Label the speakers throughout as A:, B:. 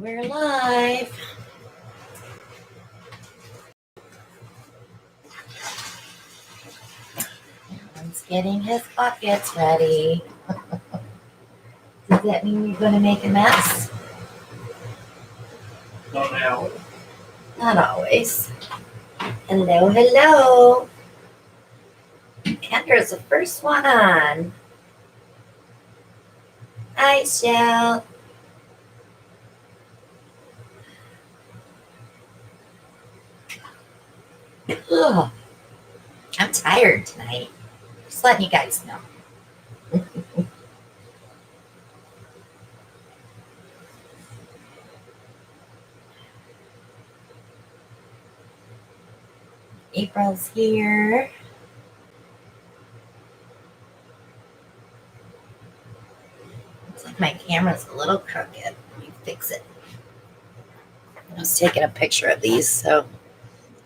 A: We're live. Alan's getting his buckets ready. Does that mean you're going to make a mess?
B: Not now.
A: Not always. Hello, hello. Kendra's the first one on. Hi, Shell. Ugh. I'm tired tonight. Just letting you guys know. April's here. Looks like my camera's a little crooked. Let me fix it. I was taking a picture of these, so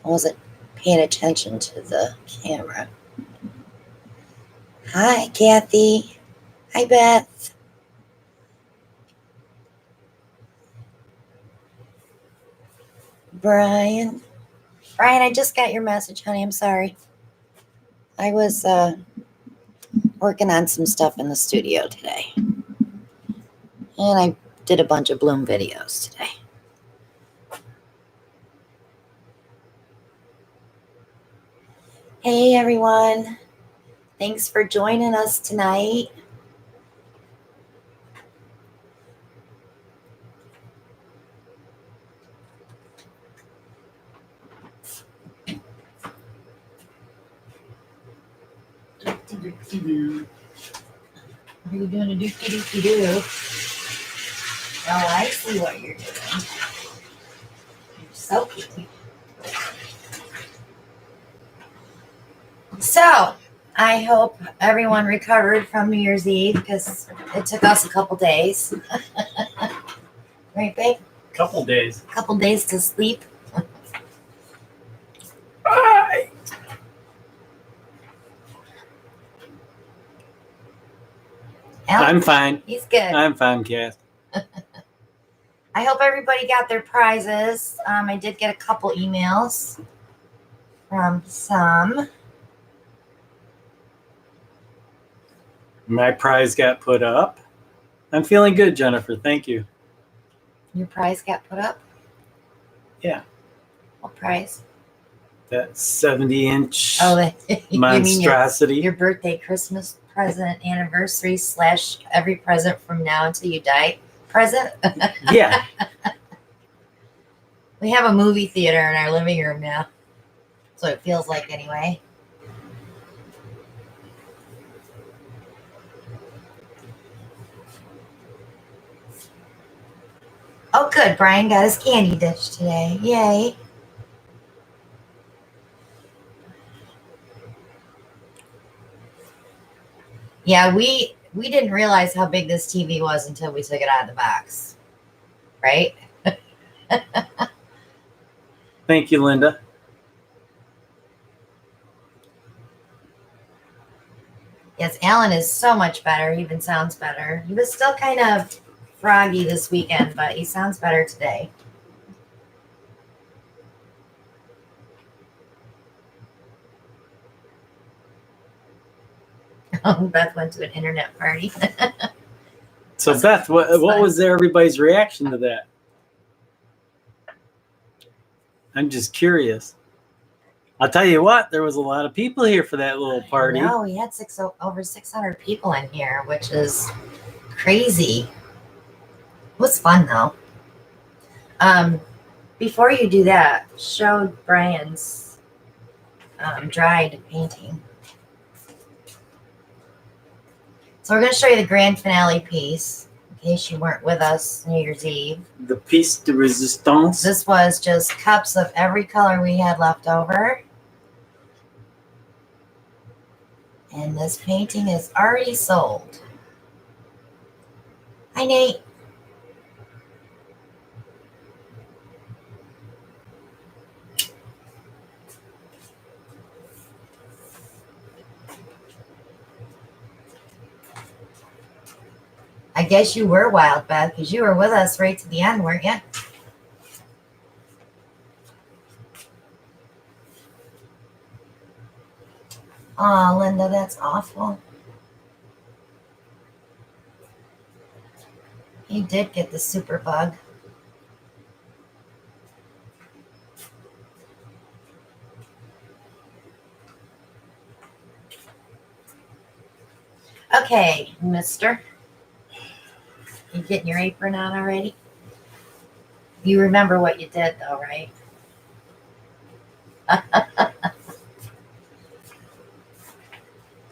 A: I wasn't paying attention to the camera. Hi, Kathy. Hi, Beth. Brian. Brian, I just got your message, honey. I'm sorry. I was working on some stuff in the studio today. And I did a bunch of Bloom videos today. Hey, everyone. Thanks for joining us tonight. What are you doing a doopty-doopty-doo? Oh, I see what you're doing. You're soaking. So, I hope everyone recovered from New Year's Eve because it took us a couple days. Right, babe?
B: Couple days.
A: A couple days to sleep.
B: Bye. I'm fine.
A: He's good.
B: I'm fine, Kath.
A: I hope everybody got their prizes. I did get a couple emails from some.
B: My prize got put up. I'm feeling good, Jennifer. Thank you.
A: Your prize got put up?
B: Yeah.
A: What prize?
B: That 70-inch
A: you
B: monstrosity.
A: Mean your birthday, Christmas present, anniversary / every present from now until you die present?
B: Yeah.
A: We have a movie theater in our living room now. So it feels like anyway. Oh, good. Brian got his candy dish today. Yay. Yeah, we didn't realize how big this TV was until we took it out of the box. Right?
B: Thank you, Linda.
A: Yes, Alan is so much better. He even sounds better. He was still kind of froggy this weekend, but he sounds better today. Beth went to an internet party.
B: So, Beth, what was everybody's reaction to that? I'm just curious. I'll tell you what, there was a lot of people here for that little party.
A: No, we had over 600 people in here, which is crazy. It was fun, though. Before you do that, show Brian's dried painting. So we're going to show you the grand finale piece, in case you weren't with us New Year's Eve.
B: The piece de resistance.
A: This was just cups of every color we had left over. And this painting is already sold. Hi, Nate. I guess you were wild, Beth, because you were with us right to the end, weren't you? Oh, Linda, that's awful. You did get the super bug. Okay, mister. You getting your apron on already? You remember what you did, though, right?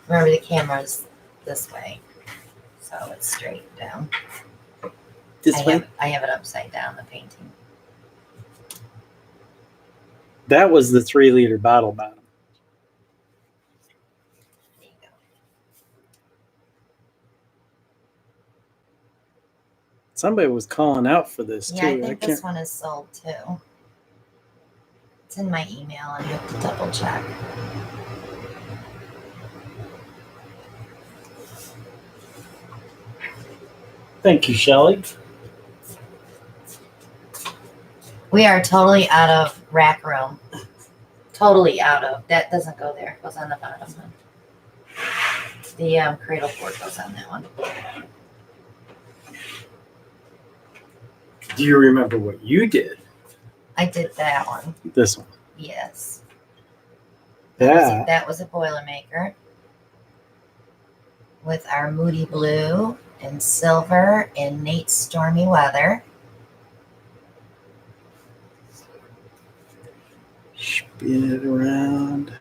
A: Remember, the camera's this way, so it's straight down.
B: This way?
A: I have it upside down, the painting.
B: That was the 3-liter bottle bottom.
A: There you go.
B: Somebody was calling out for this
A: Yeah,
B: too.
A: I think this one is sold too. It's in my email. I have to double check.
B: Thank you, Shelley.
A: We are totally out of rack room. Totally out of. That doesn't go there. It goes on the bottom one. The cradle board goes on that one.
B: Do you remember what you did?
A: I did that one.
B: This one.
A: Yes.
B: Yeah.
A: That was a Boilermaker with our Moody Blue and Silver and Nate's Stormy Weather.
B: Spin it around.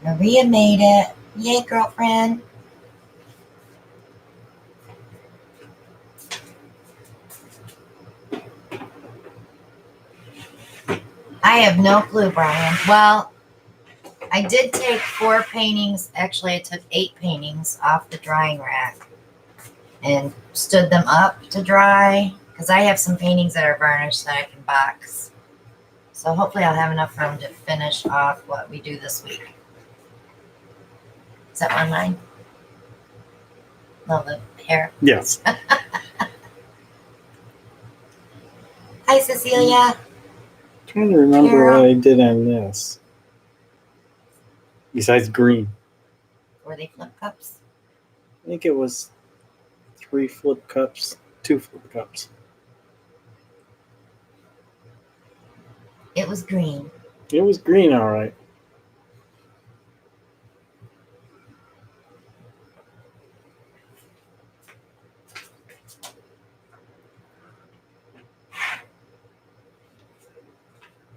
A: Maria made it. Yay, girlfriend. I have no clue, Brian. Well, I did take 4 paintings. Actually, I took 8 paintings off the drying rack and stood them up to dry because I have some paintings that are varnished that I can box. So hopefully I'll have enough room to finish off what we do this week. Is that one mine? No, the hair.
B: Yes.
A: Hi, Cecilia.
B: Trying to remember
A: Carol.
B: what I did on this. Besides green.
A: Were they flip cups?
B: I think it was 3 flip cups, 2 flip cups.
A: It was green.
B: It was green, all right.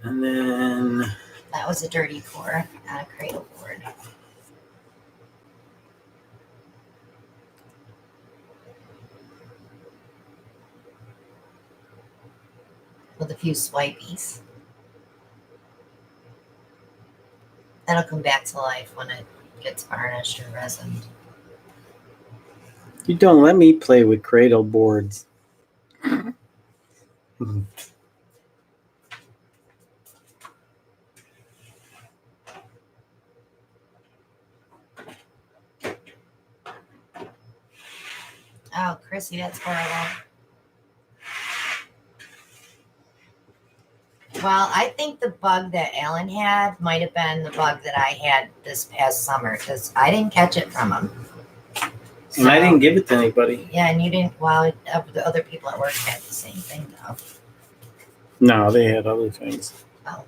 B: And then
A: That was a dirty pour on a cradle board. With a few swipies. That'll come back to life when it gets varnished or resined.
B: you don't let me play with cradle boards.
A: Oh, Chrissy, that's horrible. Well, I think the bug that Alan had might have been the bug that I had this past summer because I didn't catch it from him.
B: And I didn't give it to anybody.
A: Yeah, and you didn't. Well, the other people at work had the same thing, though.
B: No, they had other things.
A: Oh.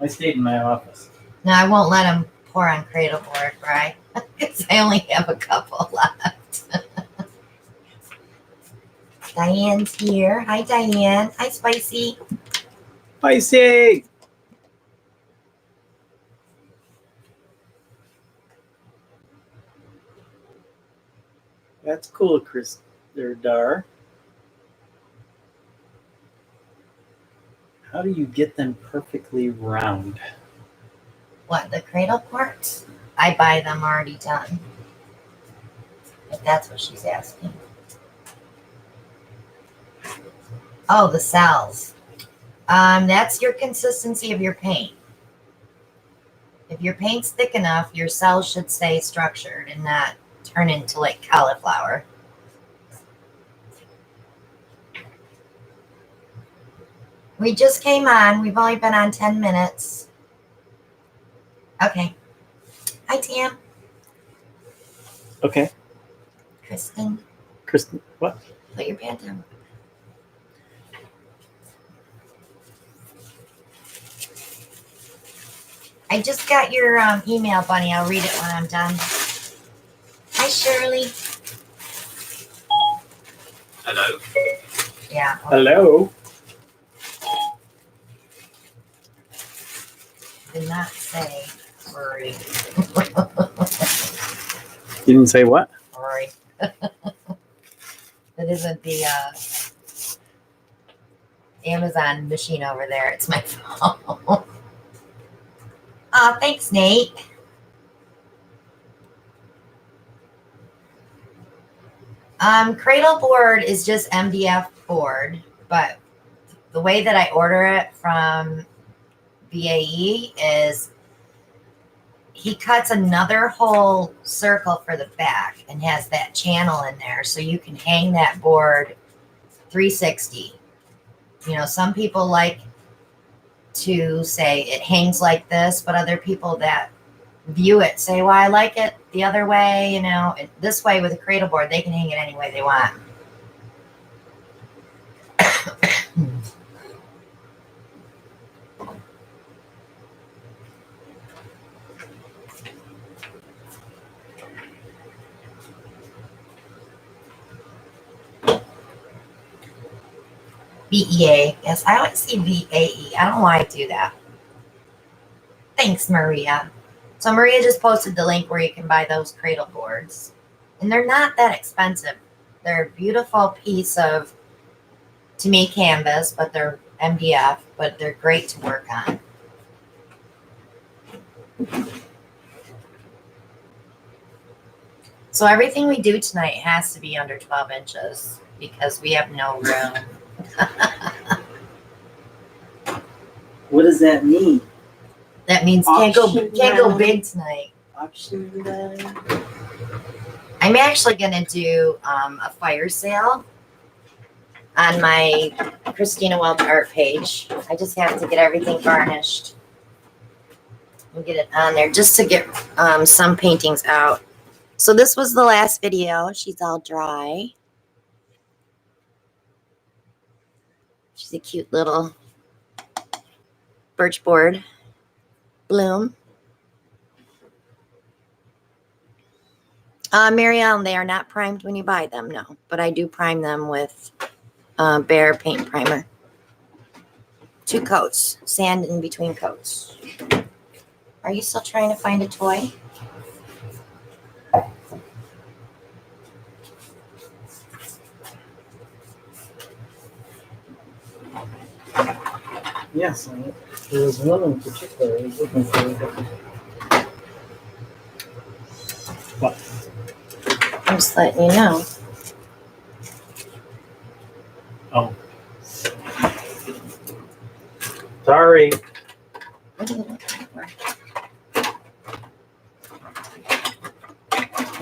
B: I stayed in my office.
A: No, I won't let him pour on cradle board, right? Because I only have a couple left. Diane's here. Hi, Diane. Hi, Spicy.
B: Spicy! That's cool, Chris. There, Dar. How do you get them perfectly round?
A: What, the cradle parts? I buy them already done. If that's what she's asking. Oh, the cells. That's your consistency of your paint. If your paint's thick enough, your cells should stay structured and not turn into like cauliflower. We just came on. We've only been on 10 minutes. Okay. Hi, Tam.
B: Okay.
A: Kristen,
B: What?
A: put your pant down. I just got your email, Bunny. I'll read it when I'm done. Hi, Shirley.
C: Hello.
A: Yeah.
B: Hello.
A: Did not say worry.
B: You didn't say what?
A: Worry. That isn't the Amazon machine over there. It's my phone. Oh, thanks, Nate. Cradle board is just MDF board, but the way that I order it from BAE is he cuts another whole circle for the back and has that channel in there so you can hang that board 360. You know, some people like to say it hangs like this, but other people that view it say, well, I like it the other way, you know. This way with a cradle board, they can hang it any way they want. BEA. Yes, I always see VAE. I don't know why I do that. Thanks, Maria. So Maria just posted the link where you can buy those cradle boards. And they're not that expensive. They're a beautiful piece of, to me, canvas, but they're MDF, but they're great to work on. So everything we do tonight has to be under 12 inches because we have no room.
B: What does that mean?
A: That means can't go big tonight.
B: Auction line?
A: I'm actually gonna do a fire sale on my Christina Welch Art page. I just have to get everything varnished and get it on there just to get some paintings out. So this was the last video. She's all dry. She's a cute little birch board bloom. Mary Ellen, they are not primed when you buy them, no. But I do prime them with Bear paint primer. 2 coats, sand in between coats. Are you still trying to find a toy?
B: Yes, there was one in particular I was looking for. What?
A: I'm just letting you know.
B: Oh. Sorry.
A: What are you looking for?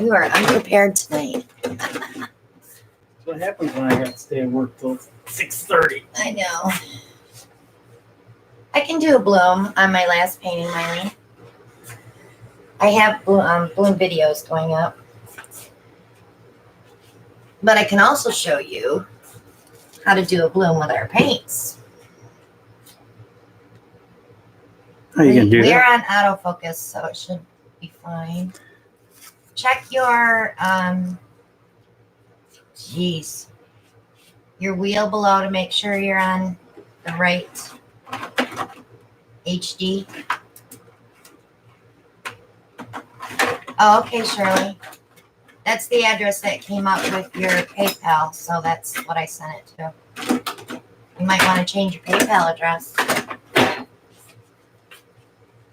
A: You are unprepared tonight.
B: That's what happens when I got to stay at work till 6:30.
A: I know. I can do a bloom on my last painting, Mylene. I have bloom videos going up. But I can also show you how to do a bloom with our paints.
B: How you gonna do
A: We're
B: that?
A: on autofocus, so it should be fine. Check your your wheel below to make sure you're on the right HD. Oh, okay, Shirley. That's the address that came up with your PayPal, so that's what I sent it to. You might want to change your PayPal address.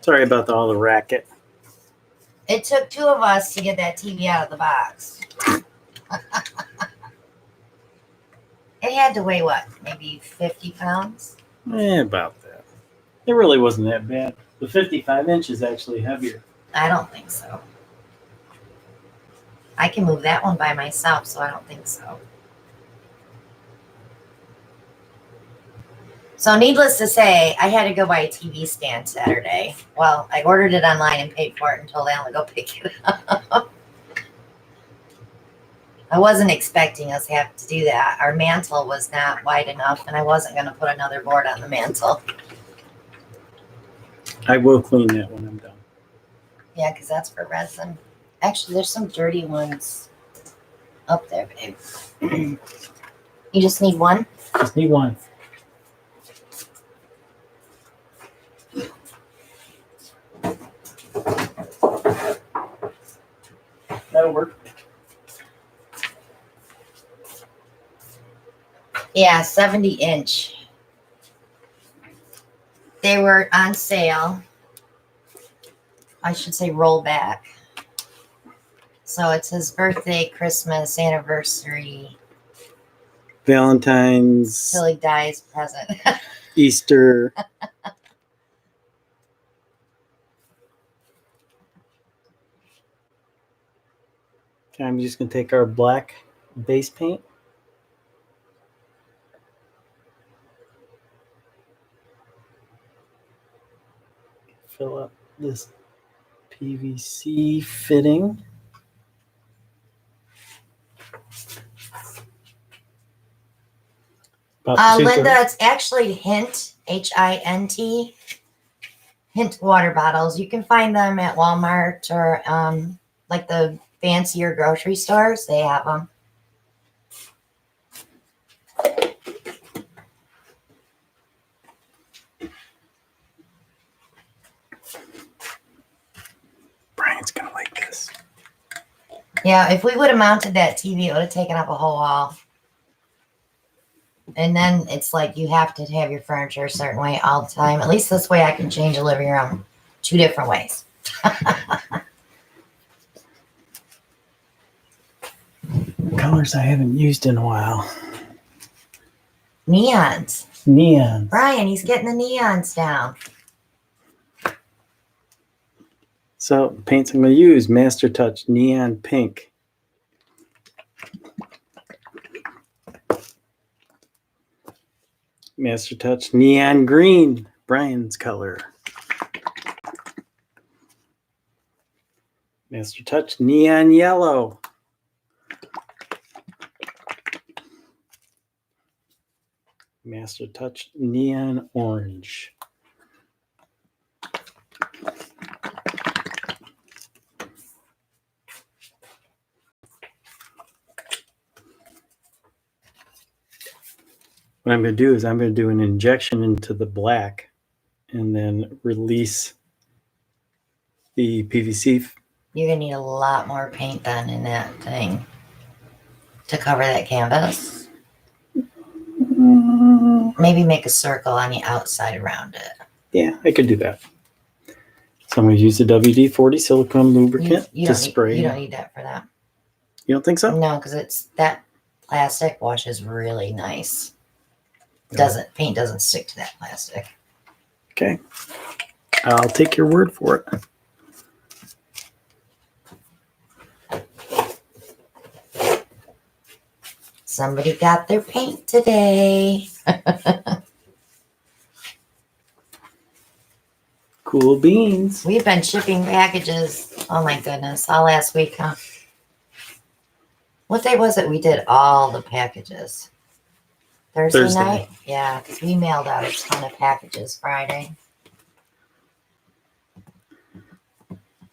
B: Sorry about all the racket.
A: It took 2 of us to get that TV out of the box. It had to weigh what? Maybe 50 pounds?
B: About that. It really wasn't that bad. The 55-inch is actually heavier.
A: I don't think so. I can move that one by myself, so I don't think so. So needless to say, I had to go buy a TV stand Saturday. Well, I ordered it online and paid for it and told Alan to go pick it up. I wasn't expecting us to have to do that. Our mantle was not wide enough, and I wasn't going to put another board on the mantle.
B: I will clean that when I'm done.
A: Yeah, because that's for resin. Actually, there's some dirty ones up there, babe. You just need one?
B: Just need one. That'll work.
A: Yeah, 70-inch. They were on sale. I should say roll back. So it's his birthday, Christmas, anniversary,
B: Valentine's,
A: till he dies present.
B: Easter. Okay, I'm just going to take our black base paint. Fill up this PVC fitting.
A: Linda, it's actually Hint, Hint, Hint water bottles. You can find them at Walmart or like the fancier grocery stores. They have them.
B: Brian's going to like this.
A: Yeah, if we would have mounted that TV, it would have taken up a whole wall. And then it's like you have to have your furniture a certain way all the time. At least this way I can change the living room 2 different ways.
B: Colors I haven't used in a while.
A: Neons.
B: Neons.
A: Brian, he's getting the neons down.
B: So paints I'm going to use, Master Touch Neon Pink. Master Touch Neon Green, Brian's color. Master Touch Neon Yellow. Master Touch Neon Orange. What I'm going to do is I'm going to do an injection into the black and then release the PVC.
A: You're going to need a lot more paint then in that thing to cover that canvas. Maybe make a circle on the outside around it.
B: Yeah, I could do that. So I'm going to use the WD-40 silicone lubricant to spray.
A: You don't need that for that.
B: You don't think so?
A: No, because it's that plastic washes really nice. Paint doesn't stick to that plastic.
B: Okay. I'll take your word for
A: it. Somebody got their paint today.
B: Cool beans.
A: We've been shipping packages. Oh my goodness. All last week, huh? What day was it we did all the packages? Thursday night? Yeah, because we mailed out a ton of packages Friday.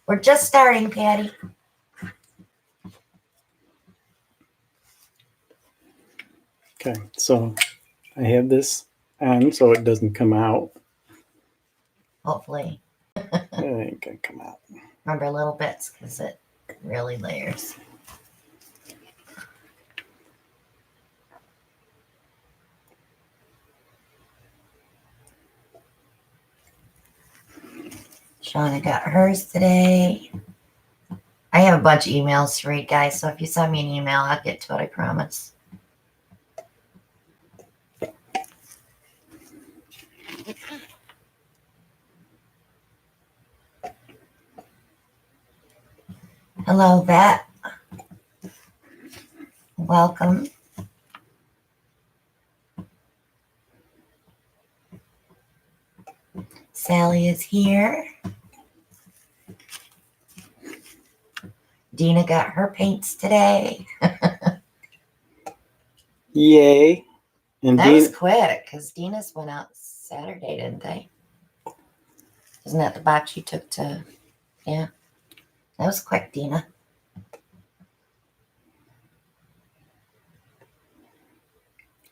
A: We're just starting, Patty.
B: Okay, so I have this on so it doesn't come out.
A: Hopefully.
B: It ain't gonna come out.
A: Remember little bits because it really layers. Shauna got hers today. I have a bunch of emails to read, guys, so if you send me an email, I'll get to it, I promise. Hello, Vet. Welcome. Sally is here. Dina got her paints today.
B: Yay. And
A: That was quick because Dina's went out Saturday, didn't they? Isn't that the box you took to? Yeah. That was quick, Dina.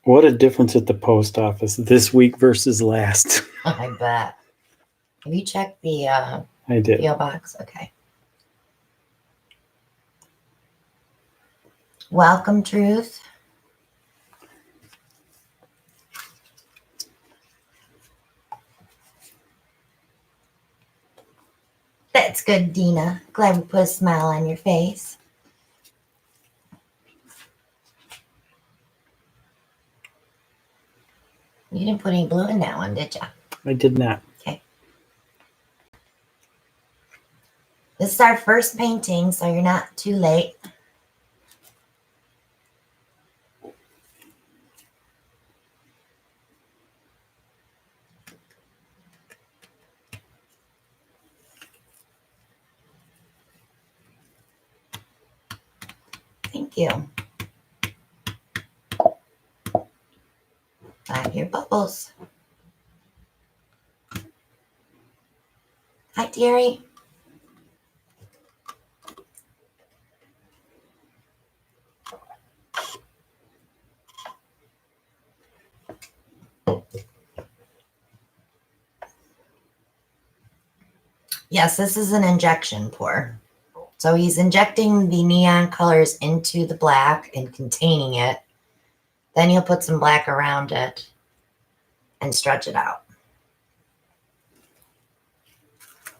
B: What a difference at the post office this week versus last.
A: I bet. Have you checked the
B: I did.
A: PO box? Okay. Welcome, Truth. That's good, Dina. Glad we put a smile on your face. You didn't put any blue in that one, did you?
B: I did not.
A: Okay. This is our first painting, so you're not too late. Thank you. I hear bubbles. Hi, Terry. Yes, this is an injection pour. So he's injecting the neon colors into the black and containing it. Then he'll put some black around it and stretch it out.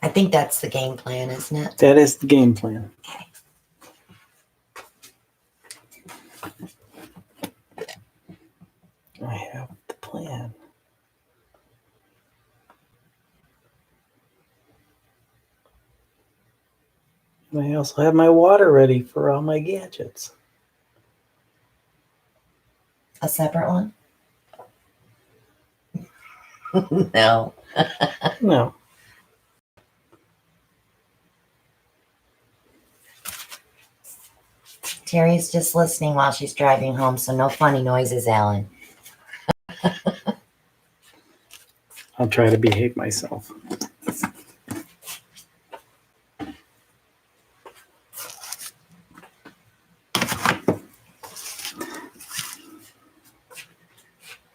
A: I think that's the game plan, isn't it?
B: That is the game plan.
A: Okay.
B: I have the plan. And I also have my water ready for all my gadgets.
A: A separate one? No.
B: No.
A: Terry's just listening while she's driving home, so no funny noises, Alan.
B: I'll try to behave myself.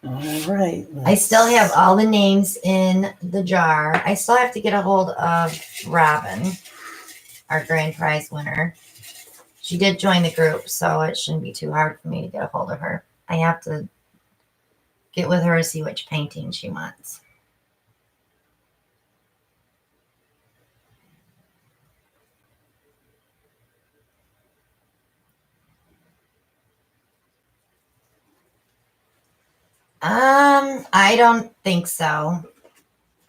B: All right.
A: I still have all the names in the jar. I still have to get a hold of Robin, our grand prize winner. She did join the group, so it shouldn't be too hard for me to get a hold of her. I have to get with her to see which painting she wants. I don't think so.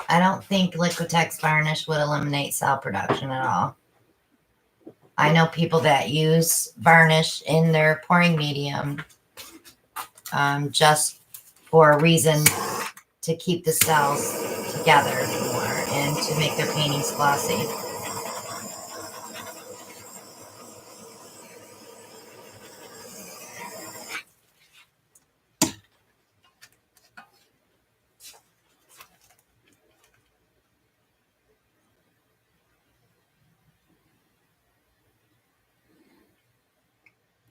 A: I don't think Liquitex varnish would eliminate cell production at all. I know people that use varnish in their pouring medium just for a reason to keep the cells together more and to make their paintings glossy.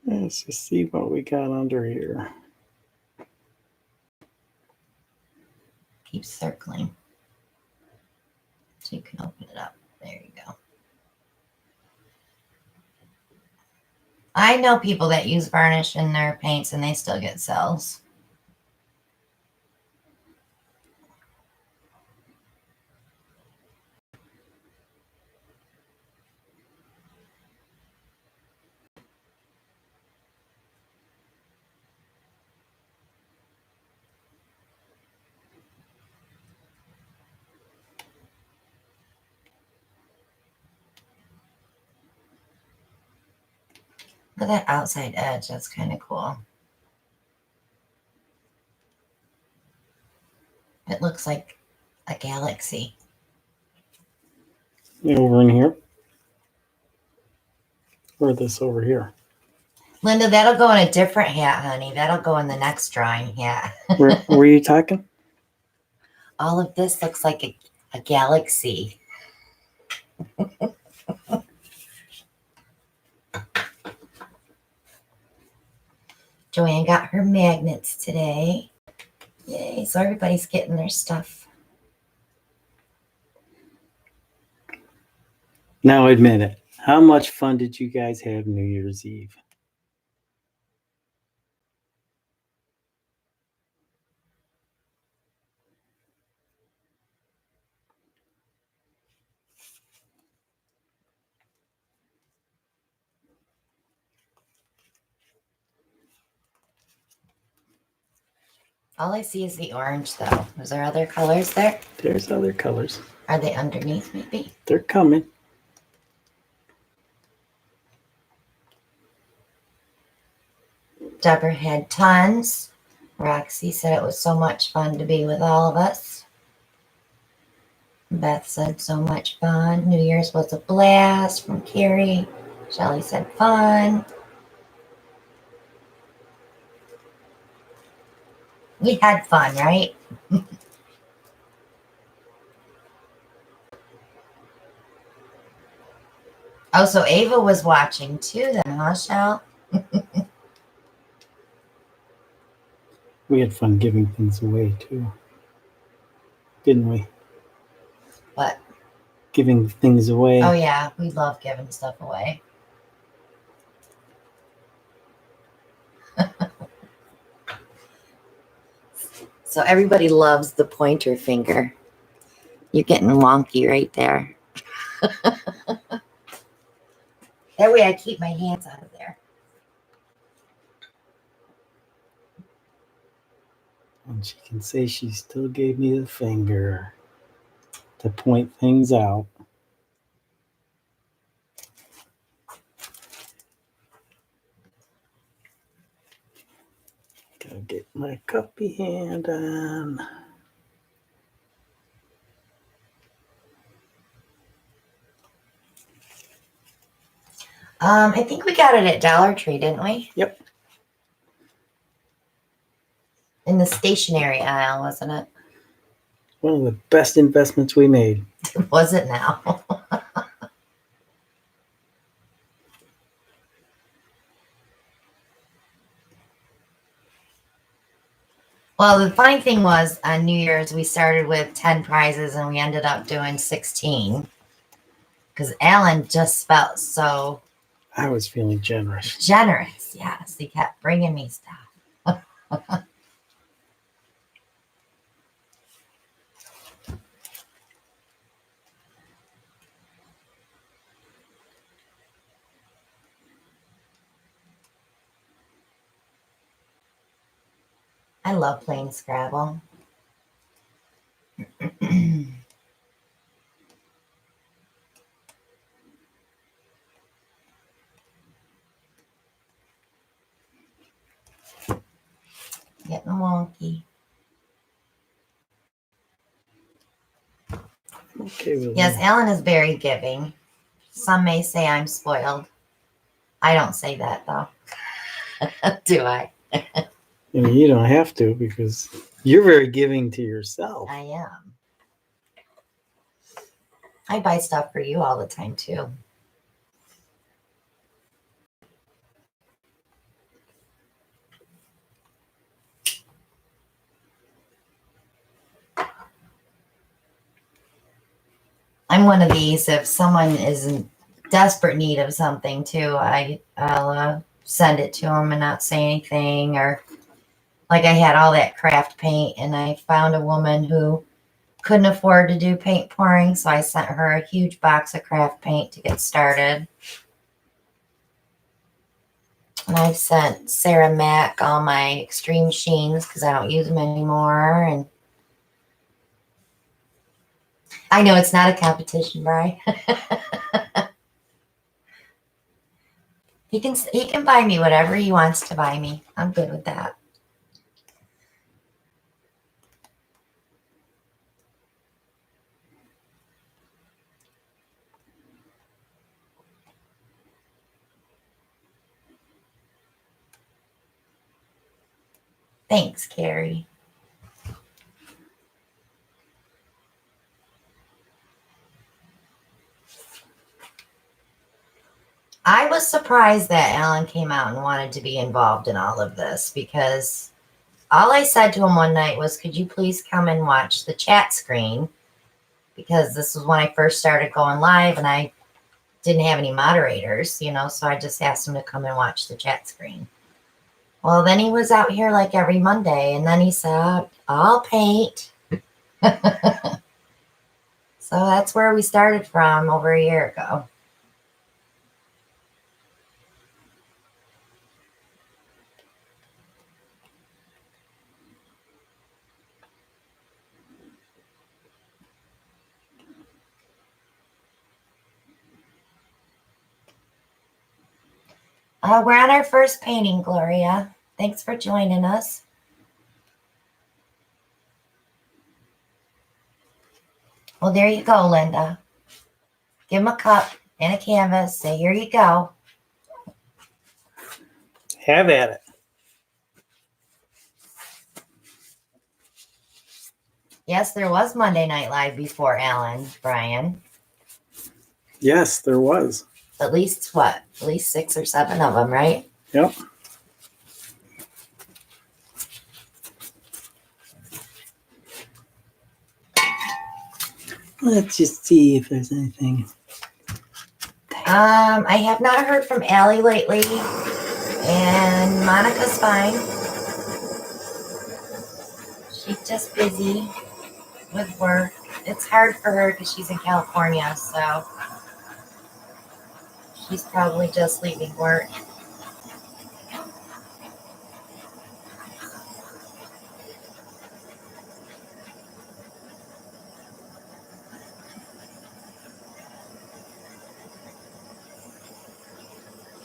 B: Let's just see what we got under here.
A: Keep circling so you can open it up. There you go. I know people that use varnish in their paints and they still get cells. Look at that outside edge. That's kind of cool. It looks like a galaxy.
B: Over in here. Or this over here.
A: Linda, that'll go in a different hat, honey. That'll go in the next drawing hat.
B: Where are you talking?
A: All of this looks like a galaxy. Joanne got her magnets today. Yay, so everybody's getting their stuff.
B: Now admit it. How much fun did you guys have New Year's Eve?
A: All I see is the orange, though. Is there other colors there?
B: There's other colors.
A: Are they underneath, maybe?
B: They're coming.
A: Deborah had tons. Roxy said it was so much fun to be with all of us. Beth said so much fun. New Year's was a blast from Carrie. Shelly said fun. We had fun, right? Oh, so Ava was watching too then, huh, Shell?
B: We had fun giving things away too. Didn't we?
A: What?
B: Giving things away.
A: Oh, yeah. We love giving stuff away. So everybody loves the pointer finger. You're getting wonky right there. That way I keep my hands out of there.
B: And she can say she still gave me the finger to point things out. Gotta get my cuppy hand on.
A: I think we got it at Dollar Tree, didn't we?
B: Yep.
A: In the stationery aisle, wasn't it?
B: One of the best investments we made.
A: Was it now? Well, the funny thing was on New Year's, we started with 10 prizes and we ended up doing 16. Because Alan just felt so
B: I was feeling generous.
A: generous. Yes, he kept bringing me stuff. I love playing Scrabble. Getting wonky.
B: Okay with
A: Yes,
B: that.
A: Alan is very giving. Some may say I'm spoiled. I don't say that though. Do I?
B: You don't have to because you're very giving to yourself.
A: I am. I buy stuff for you all the time too. I'm one of these. If someone is in desperate need of something too, I'll send it to them and not say anything. Or like I had all that craft paint and I found a woman who couldn't afford to do paint pouring, so I sent her a huge box of craft paint to get started. And I've sent Sarah Mack all my extreme sheens because I don't use them anymore. And I know it's not a competition, Bri. He can buy me whatever he wants to buy me. I'm good with that. Thanks, Carrie. I was surprised that Alan came out and wanted to be involved in all of this, because all I said to him one night was, could you please come and watch the chat screen? Because this was when I first started going live and I didn't have any moderators, so I just asked him to come and watch the chat screen. Well, then he was out here like every Monday, and then he said, I'll paint. So that's where we started from over a year ago. We're on our first painting, Gloria. Thanks for joining us. Well, there you go, Linda. Give him a cup and a canvas. Say, here you go.
B: Have at it.
A: Yes, there was Monday Night Live before Alan, Brian.
B: Yes, there was.
A: At least 6 or 7 of them, right?
B: Yep. Let's just see if there's anything.
A: I have not heard from Allie lately, and Monica's fine. She's just busy with work. It's hard for her because she's in California, so she's probably just leaving work.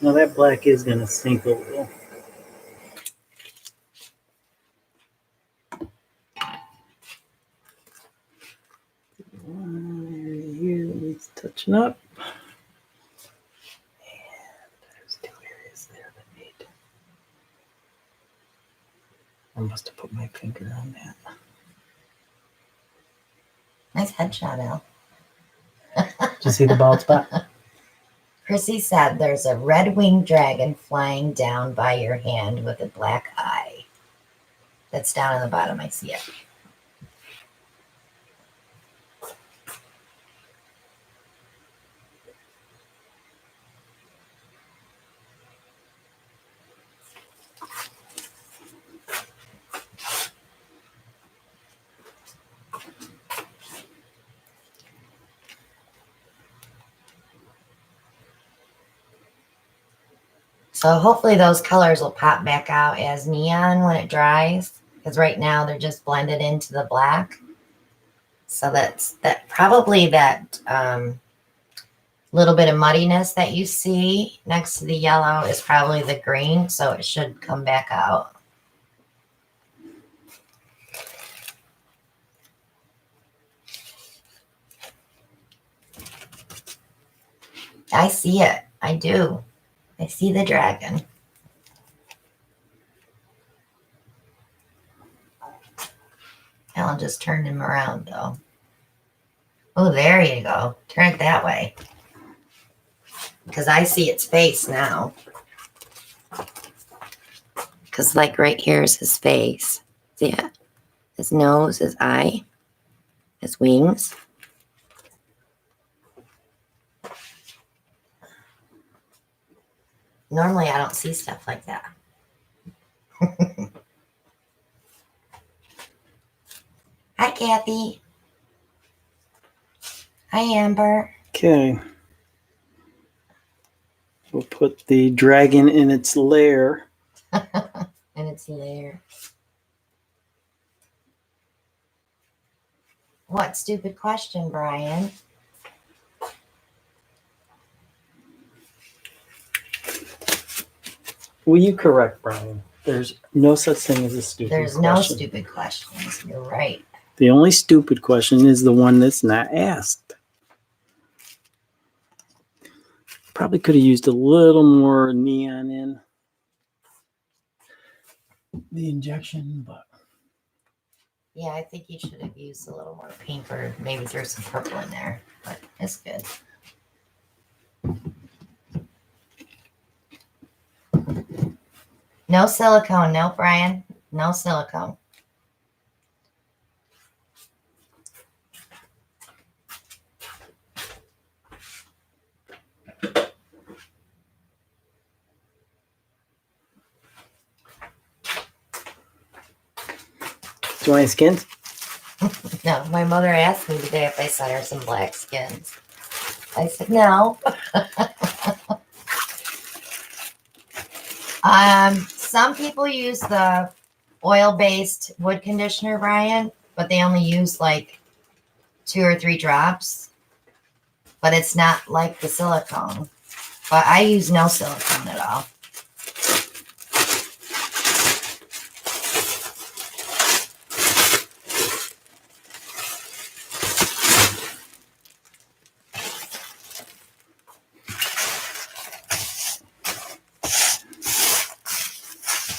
B: Now that black is going to sink a little. Here needs touching up. And there's 2 areas there that need. I must have put my finger on that.
A: Nice headshot, Al.
B: Did you see the bald spot?
A: Chrissy said there's a red-winged dragon flying down by your hand with a black eye. That's down in the bottom. I see it. So hopefully those colors will pop back out as neon when it dries, because right now they're just blended into the black. So that's probably that little bit of muddiness that you see next to the yellow is probably the green, so it should come back out. I see it. I do. I see the dragon. Alan just turned him around, though. Oh, there you go. Turn it that way. Because I see its face now. Because, like, right here is his face. See it? His nose, his eye, his wings. Normally, I don't see stuff like that. Hi, Kathy. Hi, Amber.
B: Okay. We'll put the dragon in its lair.
A: And its lair. What stupid question, Brian?
B: Will you correct Brian? There's no such thing as a stupid
A: There's
B: question.
A: no stupid questions. You're right.
B: The only stupid question is the one that's not asked. Probably could have used a little more neon in the injection, but
A: Yeah, I think you should have used a little more pink or maybe throw some purple in there, but it's good. No silicone, no, Brian. No silicone.
B: do you want any skins?
A: No, my mother asked me today if I sent her some black skins. I said no. Some people use the oil-based wood conditioner, Brian, but they only use like 2 or 3 drops. But it's not like the silicone. But I use no silicone at all.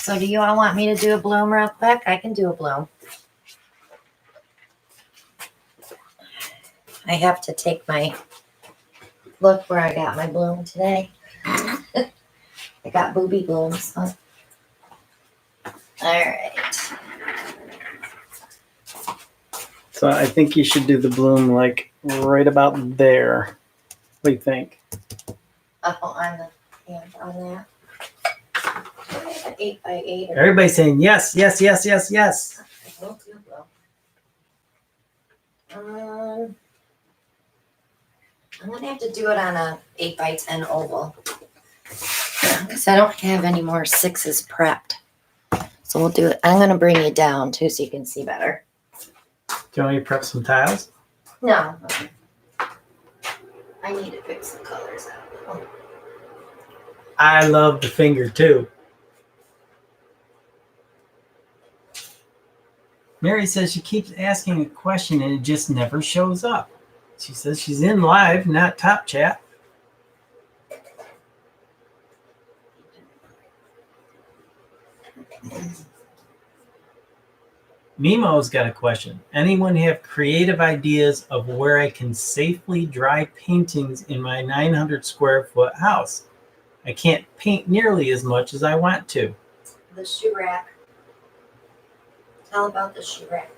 A: So do you all want me to do a bloom real quick? I can do a bloom. I have to take my look where I got my bloom today. I got booby blooms. Huh? All right.
B: So I think you should do the bloom like right about there. What do you think?
A: Oh, on the hand on that. 8 by 8.
B: Everybody's saying yes, yes, yes, yes, yes.
A: I will do bloom. I'm gonna have to do it on a 8 by 10 oval because I don't have any more 6s prepped. So we'll do it. I'm gonna bring you down too so you can see better.
B: Do you want me to prep some tiles?
A: No. I need to pick some colors out.
B: I love the finger too. Mary says she keeps asking a question and it just never shows up. She says she's in live, not top chat. Nemo's got a question. Anyone have creative ideas of where I can safely dry paintings in my 900 square foot house? I can't paint nearly as much as I want to.
A: The shoe rack. Tell about the shoe rack.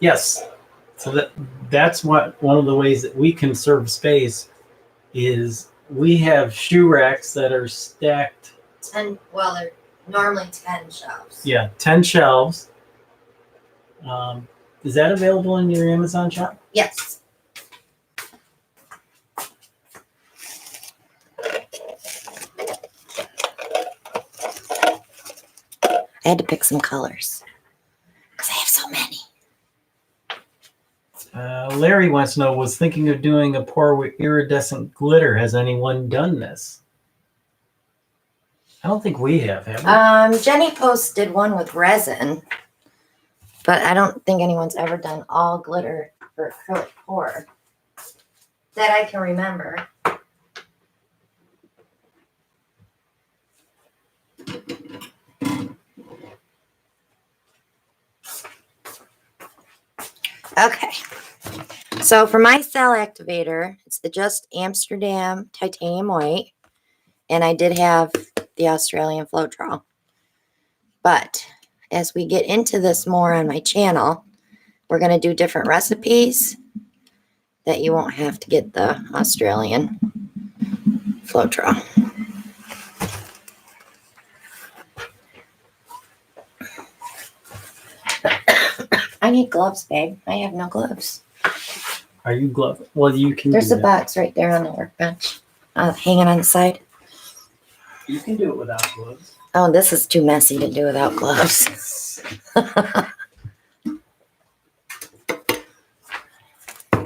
B: Yes. So that's what one of the ways that we conserve space is we have shoe racks that are stacked.
A: 10, well, they're normally 10 shelves.
B: Yeah, 10 shelves. Is that available in your Amazon shop?
A: Yes. I had to pick some colors because I have so many.
B: Larry wants to know, was thinking of doing a pour with iridescent glitter. Has anyone done this? I don't think we have we?
A: Jenny Post did one with resin, but I don't think anyone's ever done all glitter for acrylic pour that I can remember. Okay, so for my cell activator, it's the Just Amsterdam Titanium White, and I did have the Australian Flow Draw. But as we get into this more on my channel, we're going to do different recipes that you won't have to get the Australian Flow Draw. I need gloves, babe. I have no gloves.
B: Are you gloved? Well, you can.
A: There's
B: do
A: a
B: that.
A: box right there on the workbench, hanging on the side.
B: You can do it without gloves.
A: Oh, this is too messy to do without gloves.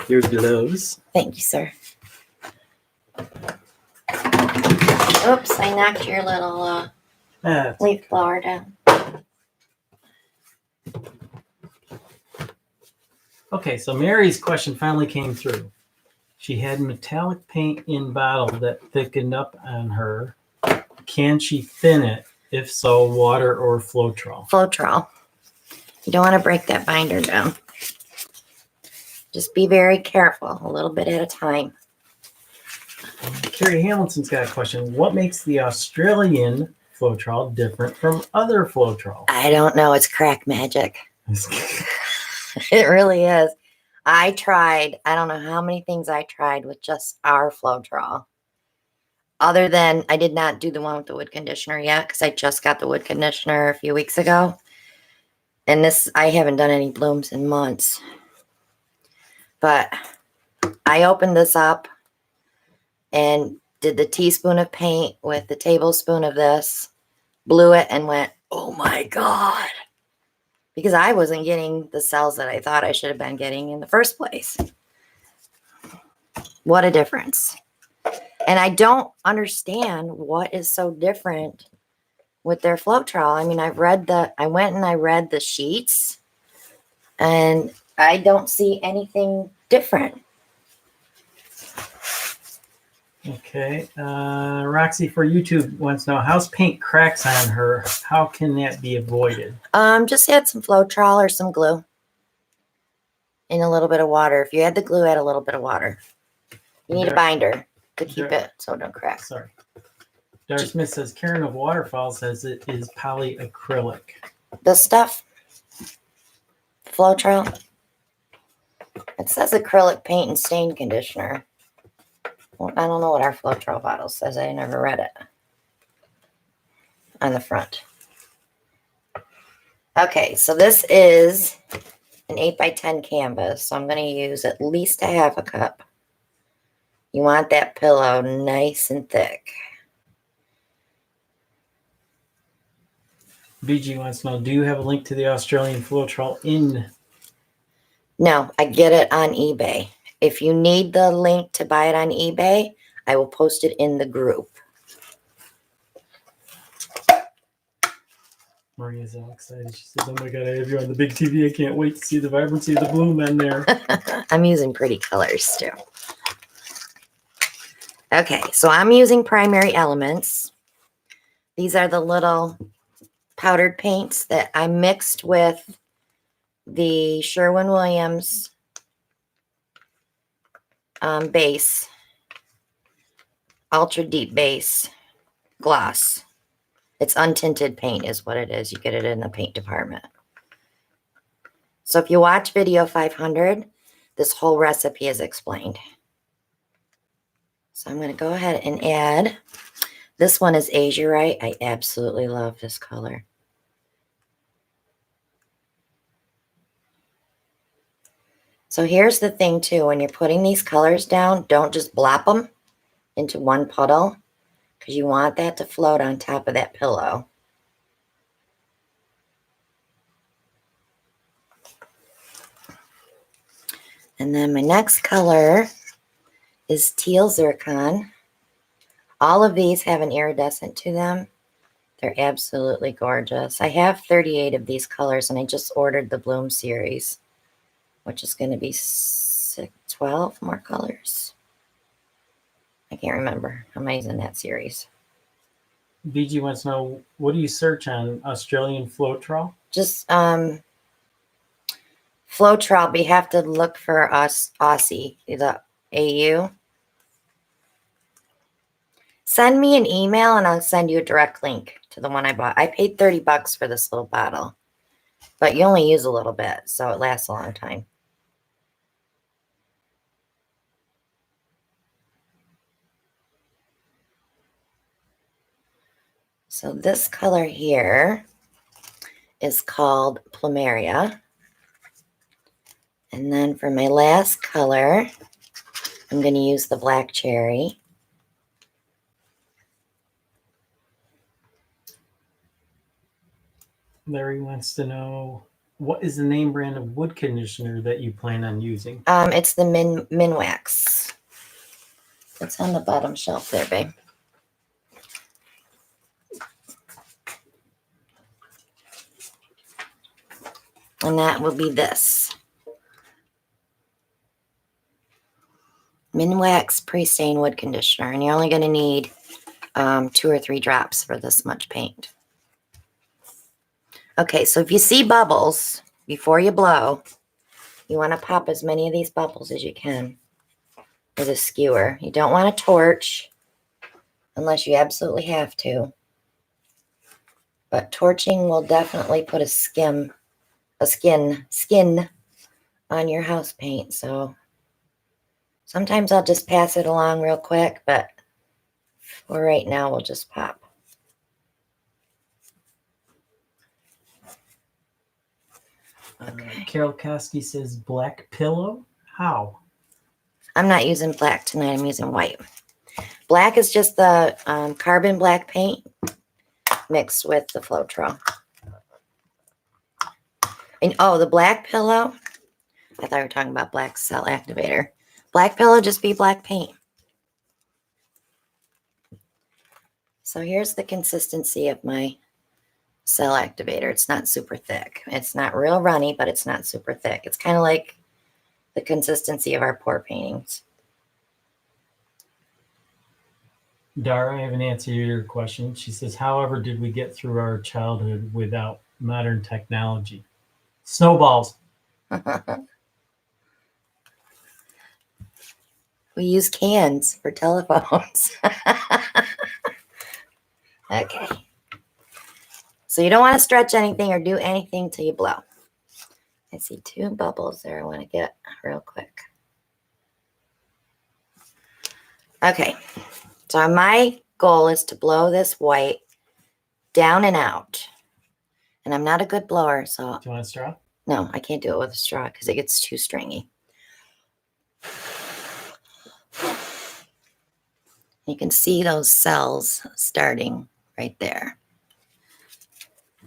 B: Your gloves.
A: Thank you, sir. Oops, I knocked your little Leaf blower down.
B: Okay, so Mary's question finally came through. She had metallic paint in bottle that thickened up on her. Can she thin it? If so, water or Floetrol?
A: Floetrol. You don't want to break that binder down. Just be very careful, a little bit at a time.
B: Carrie Hamilton's got a question. What makes the Australian Floetrol different from other Floetrol?
A: I don't know. It's crack magic. It really is. I don't know how many things I tried with just our Floetrol. Other than I did not do the one with the wood conditioner yet because I just got the wood conditioner a few weeks ago. And I haven't done any blooms in months. But I opened this up and did the teaspoon of paint with the tablespoon of this, blew it and went, oh my God. Because I wasn't getting the cells that I thought I should have been getting in the first place. What a difference. And I don't understand what is so different with their Floetrol. I mean, I went and I read the sheets and I don't see anything different.
B: Okay. Roxy for YouTube wants to know, how's paint cracks on her? How can that be avoided?
A: Just add some Floetrol or some glue and a little bit of water. If you add the glue, add a little bit of water. You need a binder to keep it so it don't crack.
B: Sorry. Dar Smith says, Karen of Waterfall says it is polyacrylic.
A: The stuff, Floetrol, it says acrylic paint and stain conditioner. Well, I don't know what our Floetrol bottle says. I never read it on the front. Okay, so this is an 8x10 canvas. So I'm going to use at least a half a cup. You want that pillow nice and thick.
B: BG wants to know, do you have a link to the Australian Floetrol in?
A: No, I get it on eBay. If you need the link to buy it on eBay, I will post it in the group.
B: Maria's all excited. She says, oh my God, I have you on the big TV. I can't wait to see the vibrancy of the bloom in there.
A: I'm using pretty colors too. Okay, so I'm using primary elements. These are the little powdered paints that I mixed with the Sherwin-Williams base, ultra deep base gloss. It's untinted paint is what it is. You get it in the paint department. So if you watch video 500, this whole recipe is explained. So I'm going to go ahead and add, this one is azurite. I absolutely love this color. So here's the thing too, when you're putting these colors down, don't just blop them into one puddle because you want that to float on top of that pillow. And then my next color is teal zircon. All of these have an iridescent to them. They're absolutely gorgeous. I have 38 of these colors and I just ordered the Bloom series, which is going to be 12 more colors. I can't remember. I'm using that series.
B: BG wants to know, what do you search on Australian Floetrol?
A: Just Floetrol, but you have to look for us Aussie, the AU. Send me an email and I'll send you a direct link to the one I bought. I paid $30 for this little bottle, but you only use a little bit, so it lasts a long time. So this color here is called Plumeria. And then for my last color, I'm going to use the black cherry.
B: Larry wants to know, what is the name brand of wood conditioner that you plan on using?
A: It's the Minwax. It's on the bottom shelf there, babe. And that will be this. Minwax pre-stain wood conditioner. And you're only going to need 2 or 3 drops for this much paint. Okay, so if you see bubbles before you blow, you want to pop as many of these bubbles as you can with a skewer. You don't want a torch unless you absolutely have to. But torching will definitely put a skin on your house paint. So sometimes I'll just pass it along real quick, but for right now, we'll just pop. Okay.
B: Carol Koski says black pillow. How?
A: I'm not using black tonight. I'm using white. Black is just the carbon black paint mixed with the Floetrol. And oh, the black pillow. I thought we were talking about black cell activator. Black pillow, just be black paint. So here's the consistency of my cell activator. It's not super thick. It's not real runny, but it's not super thick. It's kind of like the consistency of our pour paintings.
B: Dara, I have an answer to your question. She says, however, did we get through our childhood without modern technology? Snowballs.
A: We use cans for telephones. Okay. So you don't want to stretch anything or do anything till you blow. I see 2 bubbles there I want to get real quick. Okay. So my goal is to blow this white down and out. And I'm not a good blower, so...
B: Do you want a straw?
A: No, I can't do it with a straw because it gets too stringy. You can see those cells starting right there.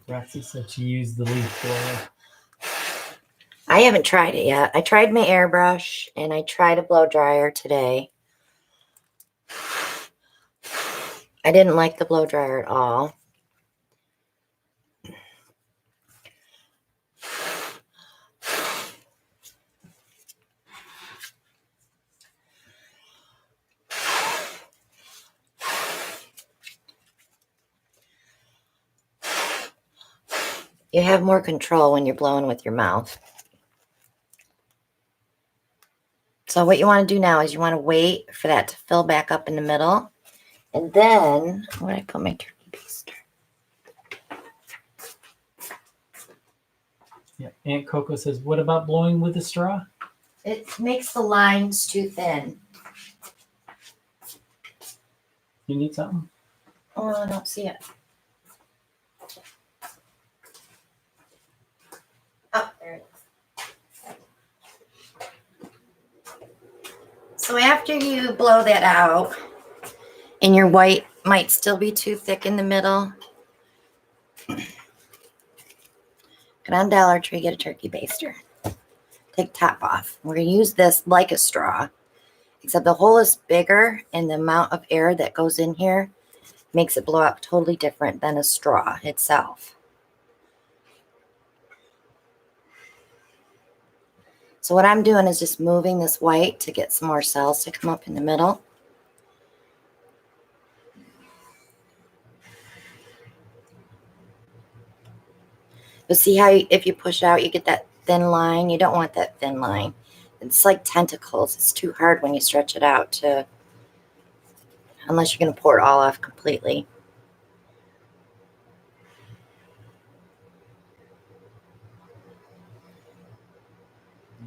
B: Roxy said she used the leaf blower.
A: I haven't tried it yet. I tried my airbrush and I tried a blow dryer today. I didn't like the blow dryer at all. You have more control when you're blowing with your mouth. So what you want to do now is you want to wait for that to fill back up in the middle. And then, where did I put my turkey baster?
B: Yeah. Aunt Coco says, what about blowing with a straw?
A: It makes the lines too thin.
B: You need something?
A: Oh, I don't see it. Oh, there it is. So after you blow that out, and your white might still be too thick in the middle, get on Dollar Tree, get a turkey baster. Take top off. We're going to use this like a straw, except the hole is bigger and the amount of air that goes in here makes it blow up totally different than a straw itself. So what I'm doing is just moving this white to get some more cells to come up in the middle. But see how if you push out, you get that thin line? You don't want that thin line. It's like tentacles. It's too hard when you stretch it out to, unless you're going to pour it all off completely.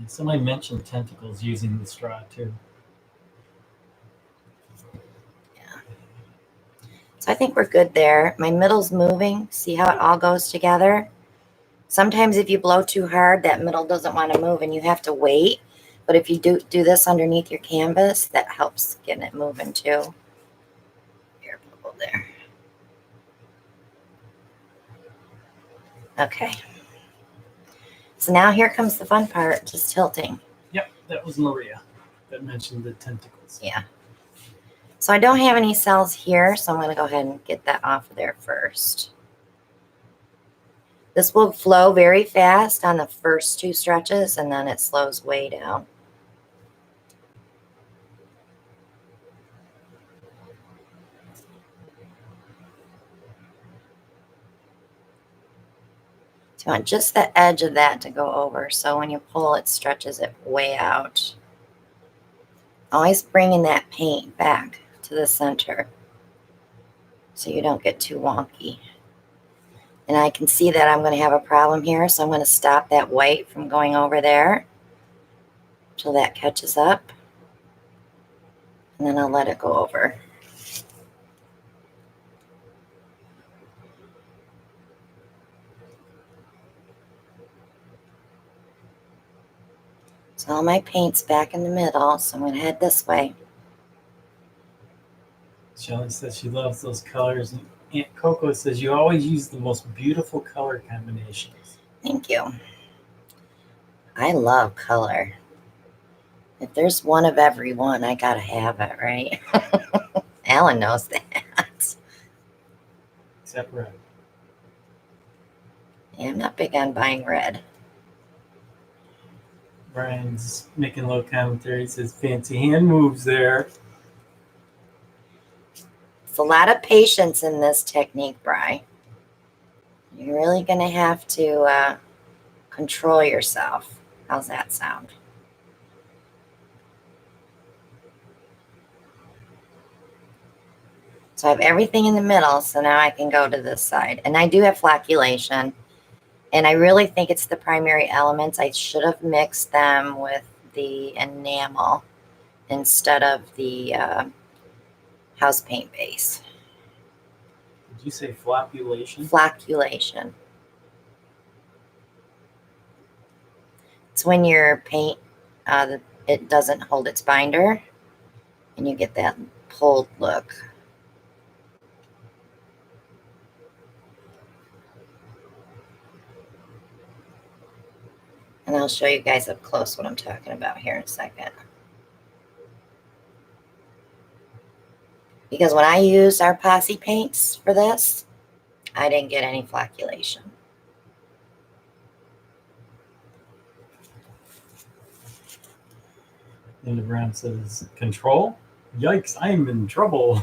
B: Somebody mentioned tentacles using the straw too.
A: Yeah. So I think we're good there. My middle's moving. See how it all goes together? Sometimes if you blow too hard, that middle doesn't want to move and you have to wait. But if you do this underneath your canvas, that helps getting it moving too. Air bubble there. Okay. So now here comes the fun part, just tilting.
B: Yep, that was Maria that mentioned the tentacles.
A: Yeah. So I don't have any cells here, so I'm going to go ahead and get that off of there first. This will flow very fast on the first 2 stretches, and then it slows way down. So you want just the edge of that to go over, so when you pull, it stretches it way out. Always bringing that paint back to the center so you don't get too wonky. And I can see that I'm going to have a problem here, so I'm going to stop that white from going over there until that catches up. And then I'll let it go over. So all my paint's back in the middle, so I'm going to head this way.
B: Shelley says she loves those colors. And Aunt Coco says you always use the most beautiful color combinations.
A: Thank you. I love color. If there's one of every one, I gotta have it, right? Alan knows that.
B: Except red.
A: Yeah, I'm not big on buying red.
B: Brian's making a little commentary. He says fancy hand moves there.
A: It's a lot of patience in this technique, Bri. You're really gonna have to control yourself. How's that sound? So I have everything in the middle, so now I can go to this side. And I do have flocculation, and I really think it's the primary elements. I should have mixed them with the enamel instead of the house paint base.
B: Did you say flopulation?
A: Flocculation. It's when your paint, it doesn't hold its binder, and you get that pulled look. And I'll show you guys up close what I'm talking about here in a second. Because when I used our posse paints for this, I didn't get any flocculation.
B: Linda Brown says, control? Yikes, I'm in trouble.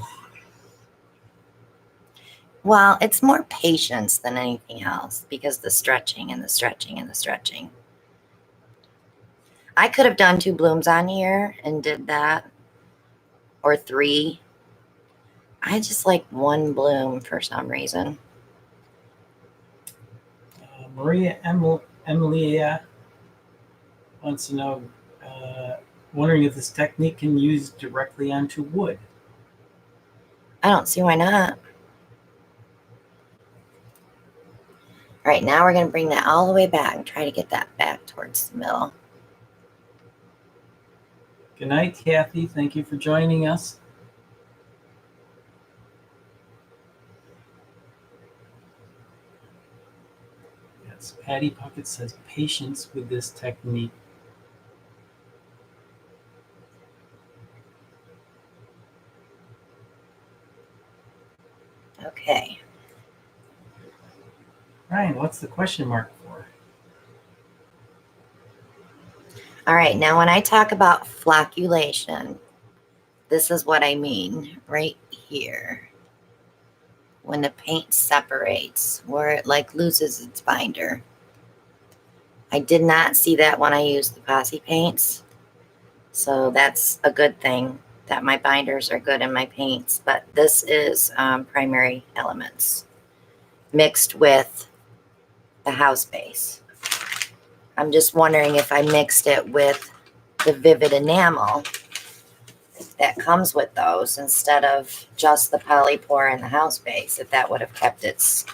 A: Well, it's more patience than anything else because the stretching and the stretching and the stretching. I could have done 2 blooms on here and did that, or 3. I just like 1 bloom for some reason.
B: Maria Emilia wants to know, wondering if this technique can use directly onto wood.
A: I don't see why not. All right, now we're going to bring that all the way back and try to get that back towards the middle.
B: Good night, Kathy. Thank you for joining us. Yes, Patty Puckett says patience with this technique.
A: Okay.
B: Ryan, what's the question mark for?
A: All right, now when I talk about flocculation, this is what I mean right here. When the paint separates, where it like loses its binder. I did not see that when I used the posse paints. So that's a good thing that my binders are good in my paints. But this is primary elements mixed with the house base. I'm just wondering if I mixed it with the vivid enamel that comes with those instead of just the polypore and the house base, if that would have kept its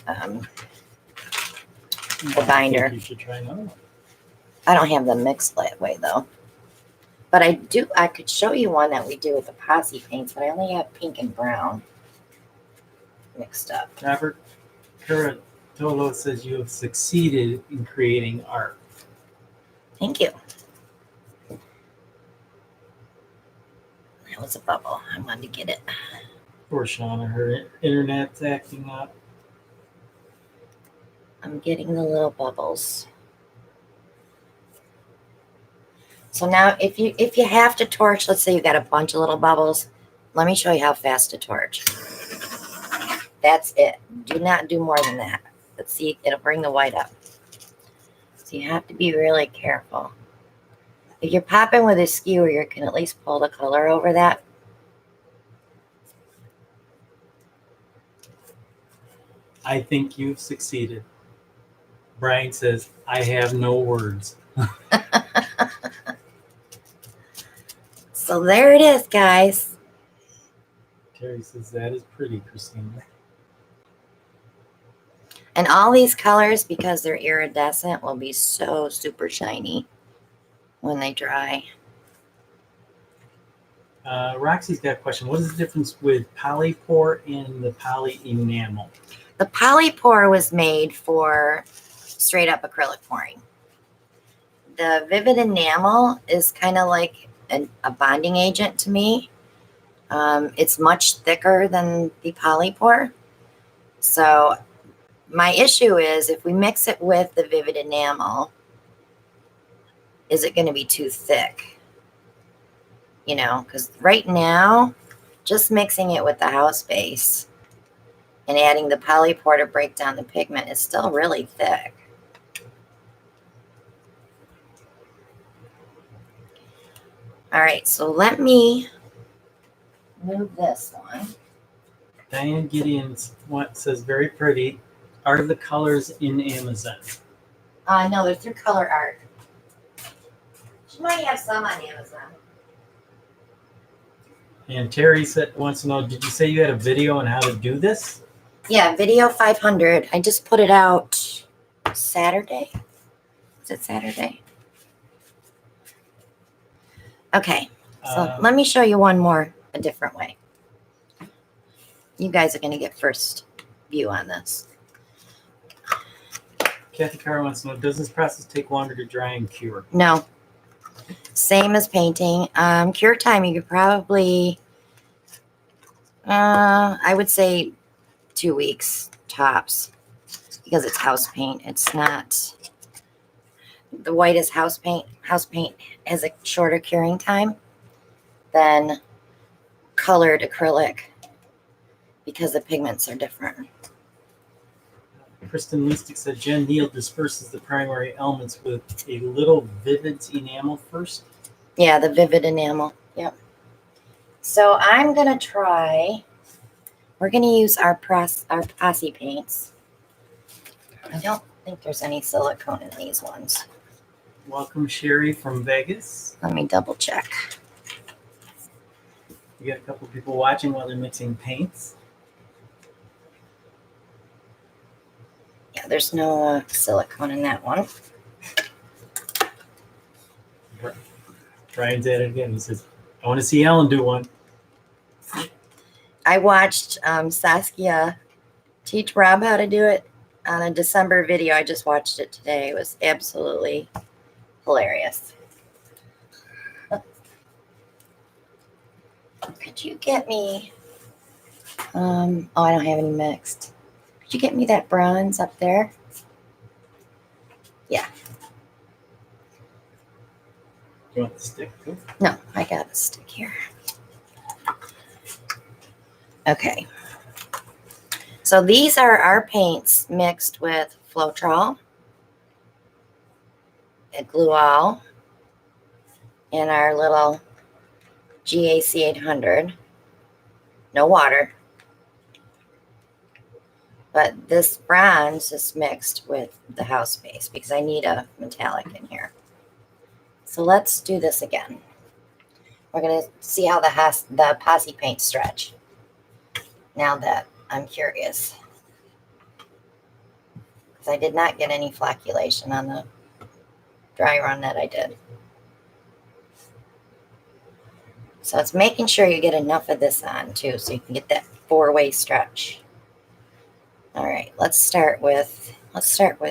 A: the binder.
B: I think you should try another one.
A: I don't have them mixed that way though. But I could show you one that we do with the posse paints, but I only have pink and brown mixed up.
B: Robert Curatolo says you have succeeded in creating art.
A: Thank you. That was a bubble. I wanted to get it.
B: Poor Shauna, her internet's acting up.
A: I'm getting the little bubbles. So now if you have to torch, let's say you got a bunch of little bubbles, let me show you how fast to torch. That's it. Do not do more than that. Let's see, it'll bring the white up. So you have to be really careful. If you're popping with a skewer, you can at least pull the color over that.
B: I think you've succeeded. Brian says, I have no words.
A: So there it is, guys.
B: Terry says, that is pretty, Christina.
A: And all these colors, because they're iridescent, will be so super shiny when they dry.
B: Roxy's got a question. What is the difference with polypore and the poly enamel?
A: The polypore was made for straight up acrylic pouring. The vivid enamel is kind of like a bonding agent to me. It's much thicker than the polypore. So my issue is if we mix it with the vivid enamel, is it going to be too thick? You know, because right now, just mixing it with the house base and adding the polypore to break down the pigment is still really thick. All right, so let me move this one.
B: Diane Gideon says, very pretty. Are the colors in Amazon?
A: No, they're through Color Art. She might have some on Amazon.
B: And Terry wants to know, did you say you had a video on how to do this?
A: Yeah, video 500. I just put it out Saturday. Is it Saturday? Okay, so let me show you one more, a different way. You guys are going to get first view on this.
B: Kathy Carr wants to know, does this process take longer to dry and cure?
A: No. Same as painting. Cure time, you could probably, I would say 2 weeks tops, because it's house paint. It's not, the white is house paint. House paint has a shorter curing time than colored acrylic because the pigments are different.
B: Kristen Listick said, Jen Neal disperses the primary elements with a little Vivid's enamel first.
A: Yeah, the vivid enamel. Yep. So I'm going to try, we're going to use our posse paints. I don't think there's any silicone in these ones.
B: Welcome, Sherry from Vegas.
A: Let me double check.
B: We got a couple people watching while they're mixing paints.
A: Yeah, there's no silicone in that one.
B: Brian's at it again. He says, I want to see Ellen do one.
A: I watched Saskia teach Rob how to do it on a December video. I just watched it today. It was absolutely hilarious. Could you get me, oh, I don't have any mixed. Could you get me that bronze up there? Yeah.
B: You want the stick too?
A: No, I got a stick here. Okay. So these are our paints mixed with Floetrol, and Gluol, and our little GAC 800. No water. But this bronze is mixed with the house base because I need a metallic in here. So let's do this again. We're going to see how the posse paint stretch. Now that I'm curious. Because I did not get any flocculation on the dry run that I did. So it's making sure you get enough of this on too, so you can get that 4-way stretch. All right, let's start with the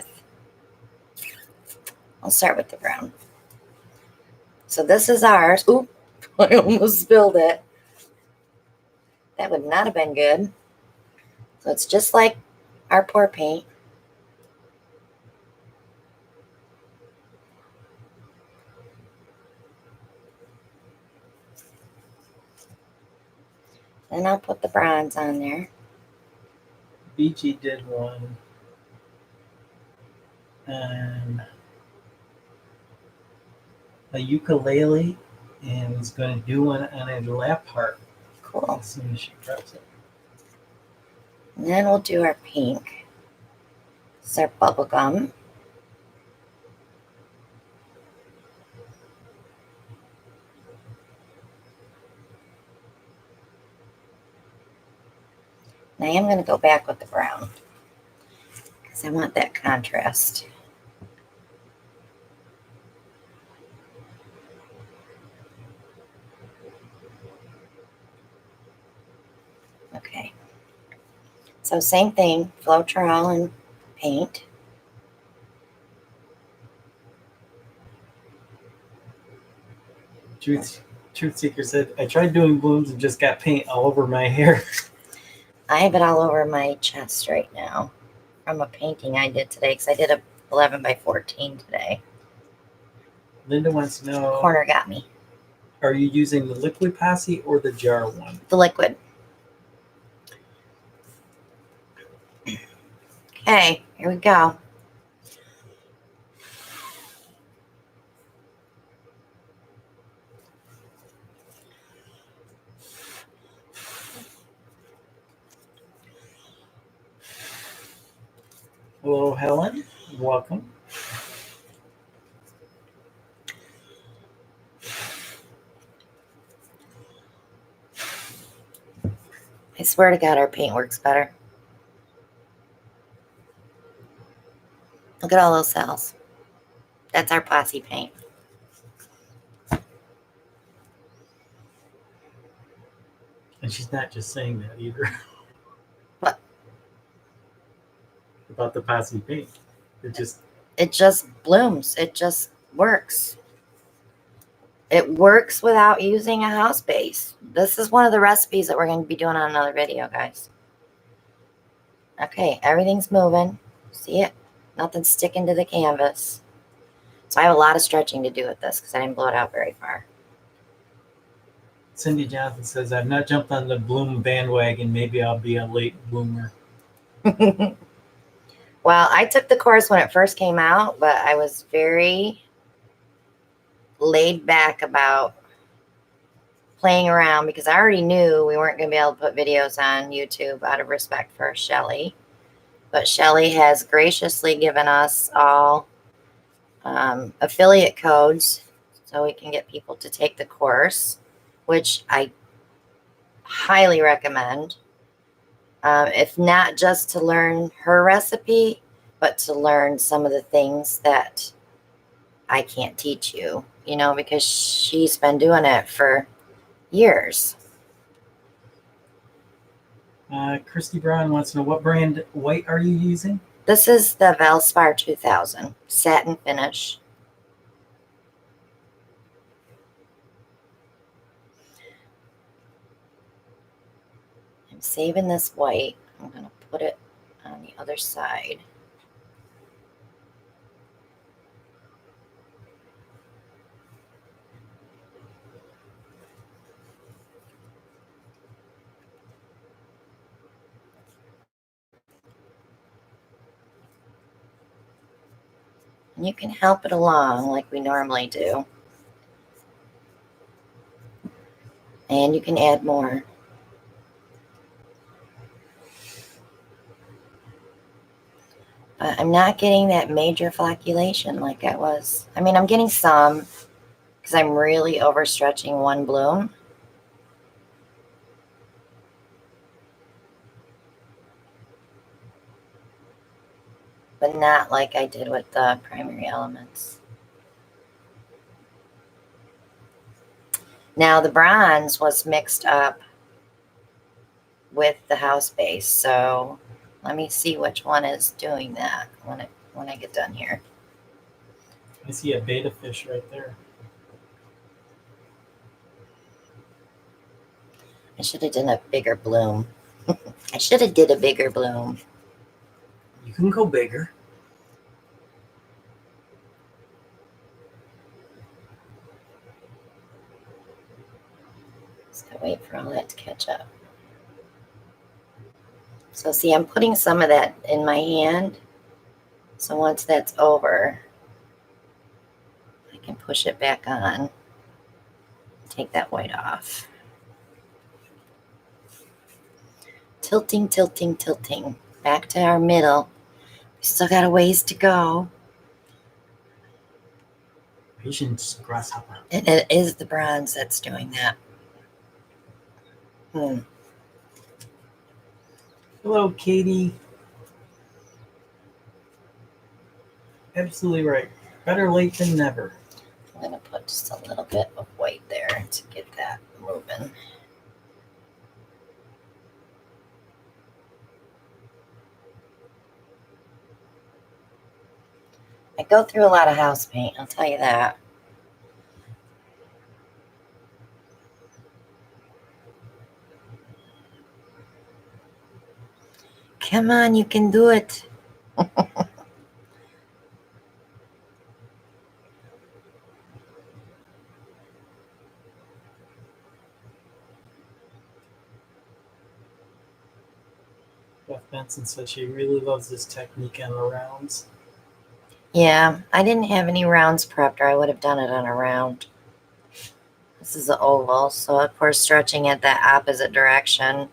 A: brown. So this is ours. Oop, I almost spilled it. That would not have been good. So it's just like our pour paint. Then I'll put the bronze on there.
B: BG did one. And a ukulele, and is going to do one on a lap heart
A: Cool.
B: as soon as she preps it.
A: And then we'll do our pink. It's our bubble gum. And I am going to go back with the brown because I want that contrast. Okay. So same thing, Floetrol and paint.
B: Truth Seeker said, I tried doing blooms and just got paint all over my hair.
A: I have it all over my chest right now from a painting I did today because I did a 11 by 14 today.
B: Linda wants to know,
A: Corner got me.
B: are you using the liquid posse or the jar one?
A: The liquid. Okay, here we go.
B: Hello, Helen. Welcome.
A: I swear to God, our paint works better. Look at all those cells. That's our posse paint.
B: And she's not just saying that either.
A: What?
B: About the posse paint.
A: It just blooms. It just works. It works without using a house base. This is one of the recipes that we're going to be doing on another video, guys. Okay, everything's moving. See it? Nothing's sticking to the canvas. So I have a lot of stretching to do with this because I didn't blow it out very far.
B: Cindy Johnson says, I've not jumped on the bloom bandwagon. Maybe I'll be a late bloomer.
A: Well, I took the course when it first came out, but I was very laid back about playing around because I already knew we weren't going to be able to put videos on YouTube out of respect for Shelly. But Shelly has graciously given us all affiliate codes so we can get people to take the course, which I highly recommend. If not just to learn her recipe, but to learn some of the things that I can't teach you, you know, because she's been doing it for years.
B: Christy Brown wants to know, what brand white are you using?
A: This is the Valspar 2000 satin finish. I'm saving this white. I'm going to put it on the other side. And you can help it along like we normally do. And you can add more. But I'm not getting that major flocculation like I was. I mean, I'm getting some because I'm really overstretching one bloom. But not like I did with the primary elements. Now the bronze was mixed up with the house base, so let me see which one is doing that when I get done here.
B: I see a beta fish right there.
A: I should have done a bigger bloom. I should have did a bigger bloom.
B: You can go bigger.
A: Just gotta wait for all that to catch up. So see, I'm putting some of that in my hand. So once that's over, I can push it back on. Take that white off. Tilting, tilting, tilting. Back to our middle. We still got a ways to go.
B: Patience, grasshopper.
A: And it is the bronze that's doing that.
B: Hello, Katie. Absolutely right. Better late than never.
A: I'm going to put just a little bit of white there to get that moving. I go through a lot of house paint, I'll tell you that. Come on, you can do it.
B: Beth Benson says she really loves this technique on the rounds.
A: Yeah, I didn't have any rounds prepped, or I would have done it on a round. This is an oval, so of course stretching it that opposite direction.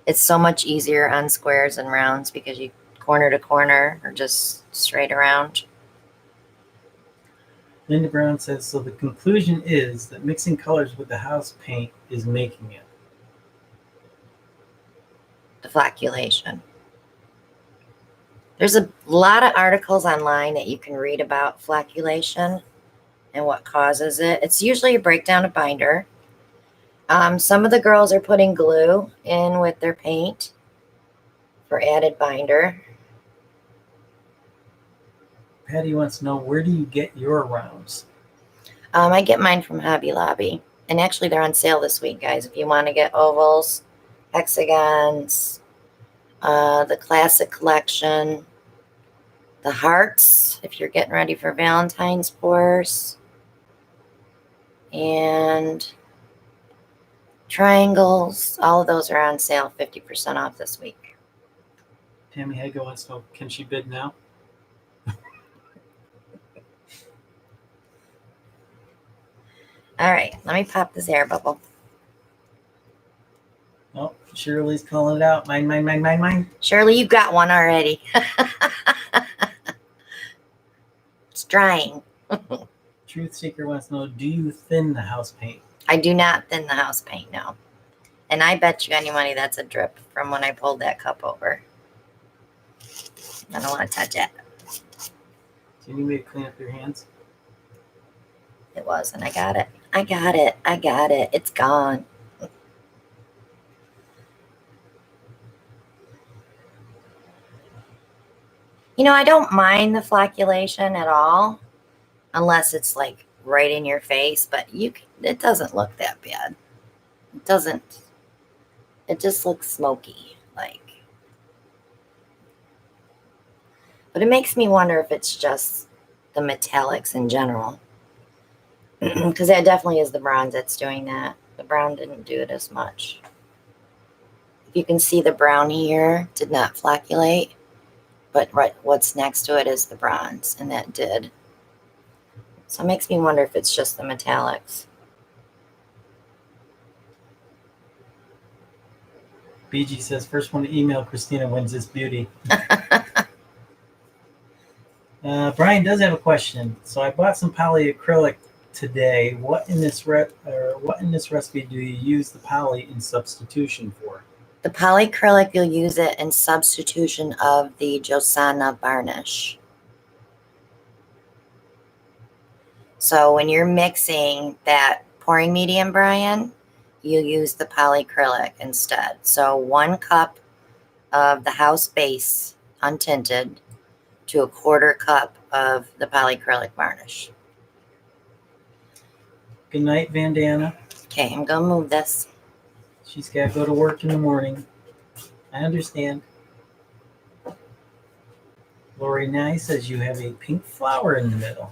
A: It's so much easier on squares and rounds because you corner to corner or just straight around.
B: Linda Brown says, so the conclusion is that mixing colors with the house paint is making it.
A: The flocculation. There's a lot of articles online that you can read about flocculation and what causes it. It's usually a breakdown of binder. Some of the girls are putting glue in with their paint for added binder.
B: Patty wants to know, where do you get your rounds?
A: I get mine from Hobby Lobby. And actually, they're on sale this week, guys. If you want to get ovals, hexagons, the classic collection, the hearts, if you're getting ready for Valentine's pours, and triangles, all of those are on sale, 50% off this week.
B: Tammy Hago wants to know, can she bid now?
A: All right, let me pop this air bubble.
B: Oh, Shirley's calling it out. Mine, mine, mine, mine, mine.
A: Shirley, you got one already. It's drying.
B: Truth Seeker wants to know, do you thin the house paint?
A: I do not thin the house paint, no. And I bet you any money that's a drip from when I pulled that cup over. I don't want to touch it.
B: Do you need me to clean up your hands?
A: It was, and I got it. I got it. I got it. It's gone. You know, I don't mind the flocculation at all, unless it's like right in your face, but it doesn't look that bad. It doesn't. It just looks smoky, like. But it makes me wonder if it's just the metallics in general. Because that definitely is the bronze that's doing that. The brown didn't do it as much. If you can see, the brown here did not flocculate, but right what's next to it is the bronze, and that did. So it makes me wonder if it's just the metallics.
B: BG says, first one to email Christina wins this beauty. Brian does have a question. So I bought some polyacrylic today. What in this recipe do you use the poly in substitution for?
A: The polyacrylic, you'll use it in substitution of the Josana varnish. So when you're mixing that pouring medium, Brian, you use the polyacrylic instead. So 1 cup of the house base untinted to a 1/4 cup of the polyacrylic varnish.
B: Good night, Vandana.
A: Okay, I'm going to move this.
B: She's got to go to work in the morning. I understand. Lori Nye says you have a pink flower in the middle.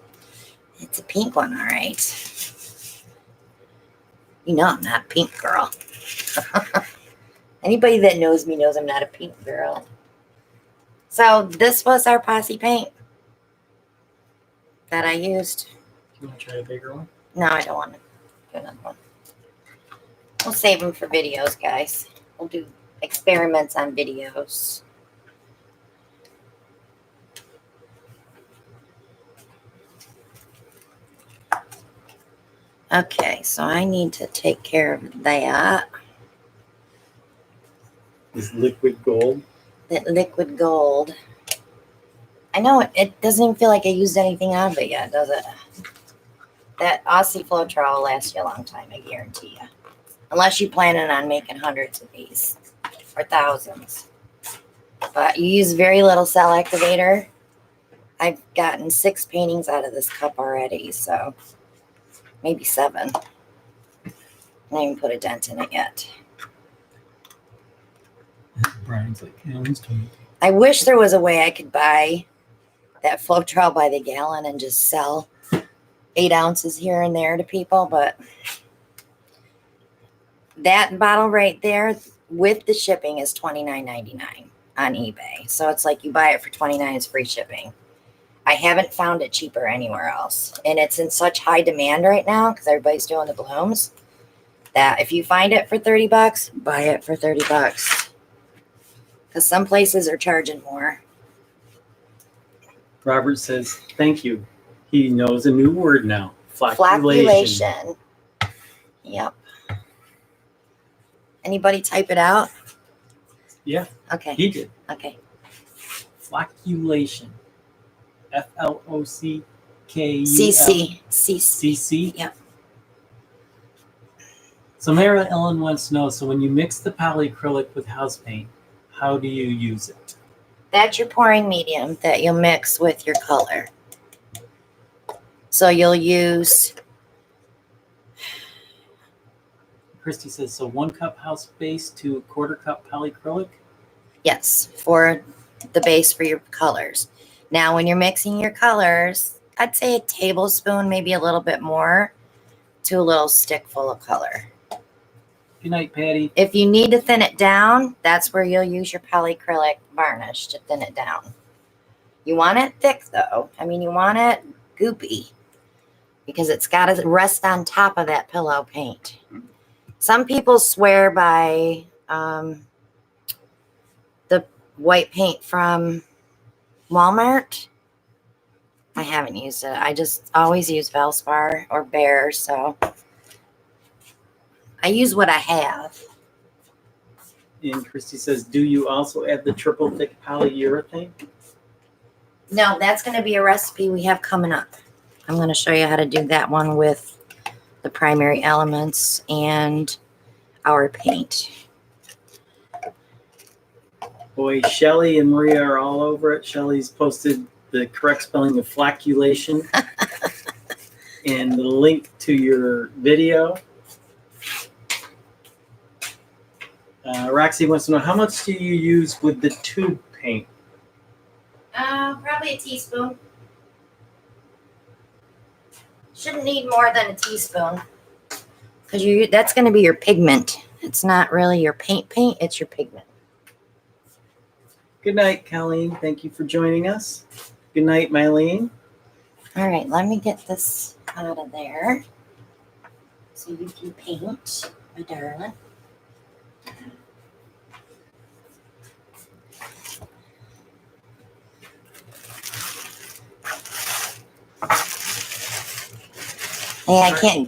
A: It's a pink one, all right. You know I'm not a pink girl. Anybody that knows me knows I'm not a paint girl. So this was our posse paint that I used.
B: You want to try a bigger one?
A: No, I don't want to do another one. We'll save them for videos, guys. We'll do experiments on videos. Okay, so I need to take care of that.
B: This liquid gold.
A: That liquid gold. I know it doesn't even feel like I used anything out of it yet, does it? That Aussie Floetrol will last you a long time, I guarantee you. Unless you're planning on making hundreds of these or thousands. But you use very little cell activator. I've gotten 6 paintings out of this cup already, so maybe 7. I didn't even put a dent in it yet.
B: Brian's like, yeah, he's 20.
A: I wish there was a way I could buy that Floetrol by the gallon and just sell 8 ounces here and there to people, but that bottle right there with the shipping is $29.99 on eBay. So it's like you buy it for $29, it's free shipping. I haven't found it cheaper anywhere else. And it's in such high demand right now because everybody's doing the blooms that if you find it for $30, buy it for $30. Because some places are charging more.
B: Robert says, thank you. He knows a new word now. Flocculation.
A: Flocculation. Yep. Anybody type it out?
B: Yeah,
A: Okay.
B: he did.
A: Okay.
B: Flocculation. FLOCKUL.
A: CC.
B: CC?
A: Yep.
B: So Mara Ellen wants to know, so when you mix the polyacrylic with house paint, how do you use it?
A: That's your pouring medium that you'll mix with your color. So you'll use...
B: Christy says, so 1 cup house base to 1/4 cup polyacrylic?
A: Yes, for the base for your colors. Now, when you're mixing your colors, I'd say a tablespoon, maybe a little bit more, to a little stick full of color.
B: Good night, Patty.
A: If you need to thin it down, that's where you'll use your polyacrylic varnish to thin it down. You want it thick, though. I mean, you want it goopy because it's got to rest on top of that pillow paint. Some people swear by the white paint from Walmart. I haven't used it. I just always use Valspar or Behr, so I use what I have.
B: And Christy says, do you also add the triple thick polyurethane?
A: No, that's going to be a recipe we have coming up. I'm going to show you how to do that one with the primary elements and our paint.
B: Boy, Shelly and Maria are all over it. Shelly's posted the correct spelling of flocculation and the link to your video. Roxy wants to know, how much do you use with the tube paint?
A: Probably a teaspoon. Shouldn't need more than a teaspoon because that's going to be your pigment. It's not really your paint, it's your pigment.
B: Good night, Colleen. Thank you for joining us. Good night, Mylene.
A: All right, let me get this out of there so you can paint, my darling. Yeah, I can't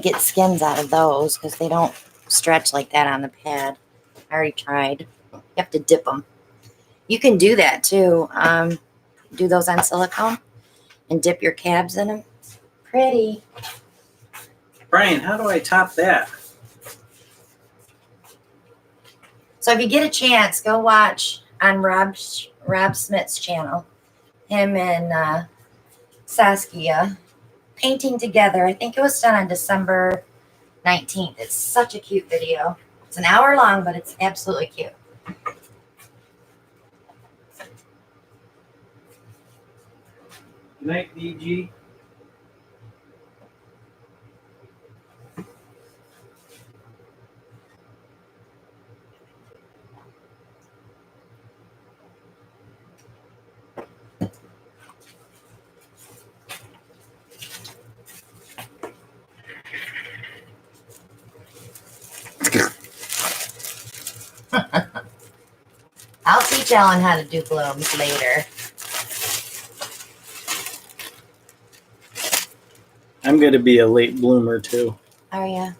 A: get skins out of those because they don't stretch like that on the pad. I already tried. You have to dip them. You can do that too. Do those on silicone and dip your cabs in them. Pretty.
B: Brian, how do I top that?
A: So if you get a chance, go watch on Rob Smith's channel. Him and Saskia painting together. I think it was done on December 19th. It's such a cute video. It's an hour long, but it's absolutely cute.
B: Good night, DG.
A: teach Ellen how to do blooms later.
B: I'm going to be a late bloomer too.
A: Are ya?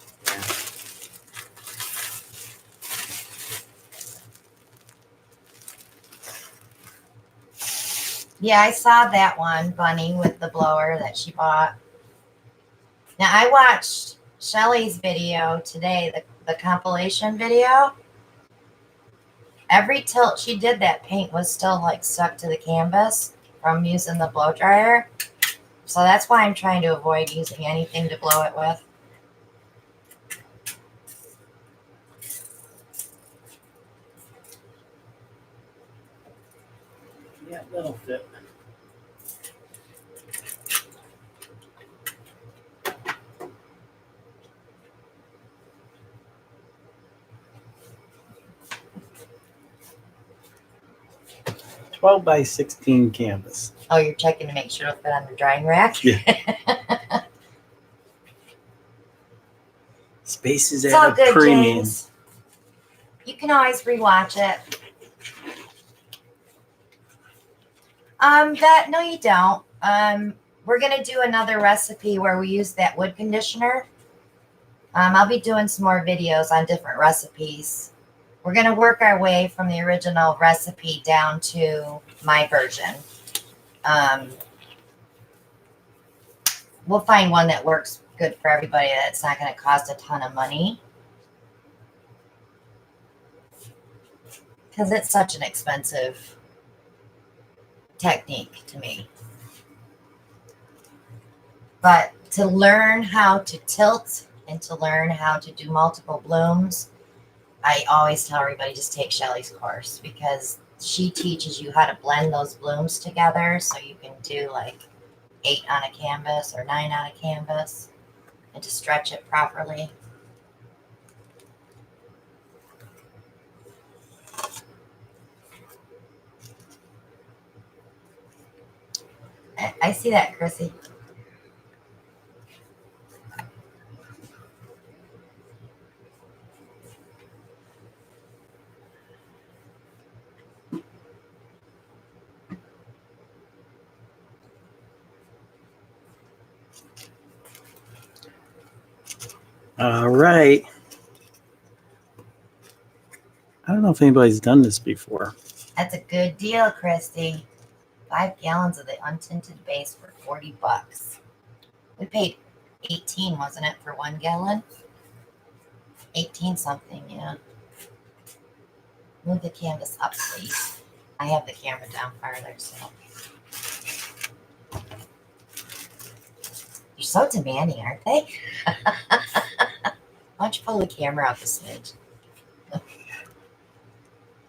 A: Yeah, I saw that one, Bunny, with the blower that she bought. Now, I watched Shelly's video today, the compilation video. Every tilt she did, that paint was still like stuck to the canvas from using the blow dryer. So that's why I'm trying to avoid using anything to blow it with.
B: Yeah, that'll fit. by 16 canvas.
A: Oh, you're checking to make sure it'll fit on the drying rack?
B: Yeah. Space is
A: It's
B: at
A: all
B: a
A: good,
B: premium.
A: James. You can always rewatch it. No, you don't. We're gonna do another recipe where we use that wood conditioner. I'll be doing some more videos on different recipes. We're gonna work our way from the original recipe down to my version. We'll find one that works good for everybody. That's not gonna cost a ton of money. Because it's such an expensive technique to me. But to learn how to tilt and to learn how to do multiple blooms, I always tell everybody just take Shelly's course because she teaches you how to blend those blooms together so you can do like 8 on a canvas or 9 on a canvas and to stretch it properly. I see that, Chrissy.
B: All right. I don't know if anybody's done this before.
A: That's a good deal, Christy. 5 gallons of the untinted base for $40. We paid 18, wasn't it, for 1 gallon? 18 something, yeah. Move the canvas up, please. I have the camera down farther, so. You're so demanding, aren't they? Why don't you pull the camera up a smidge?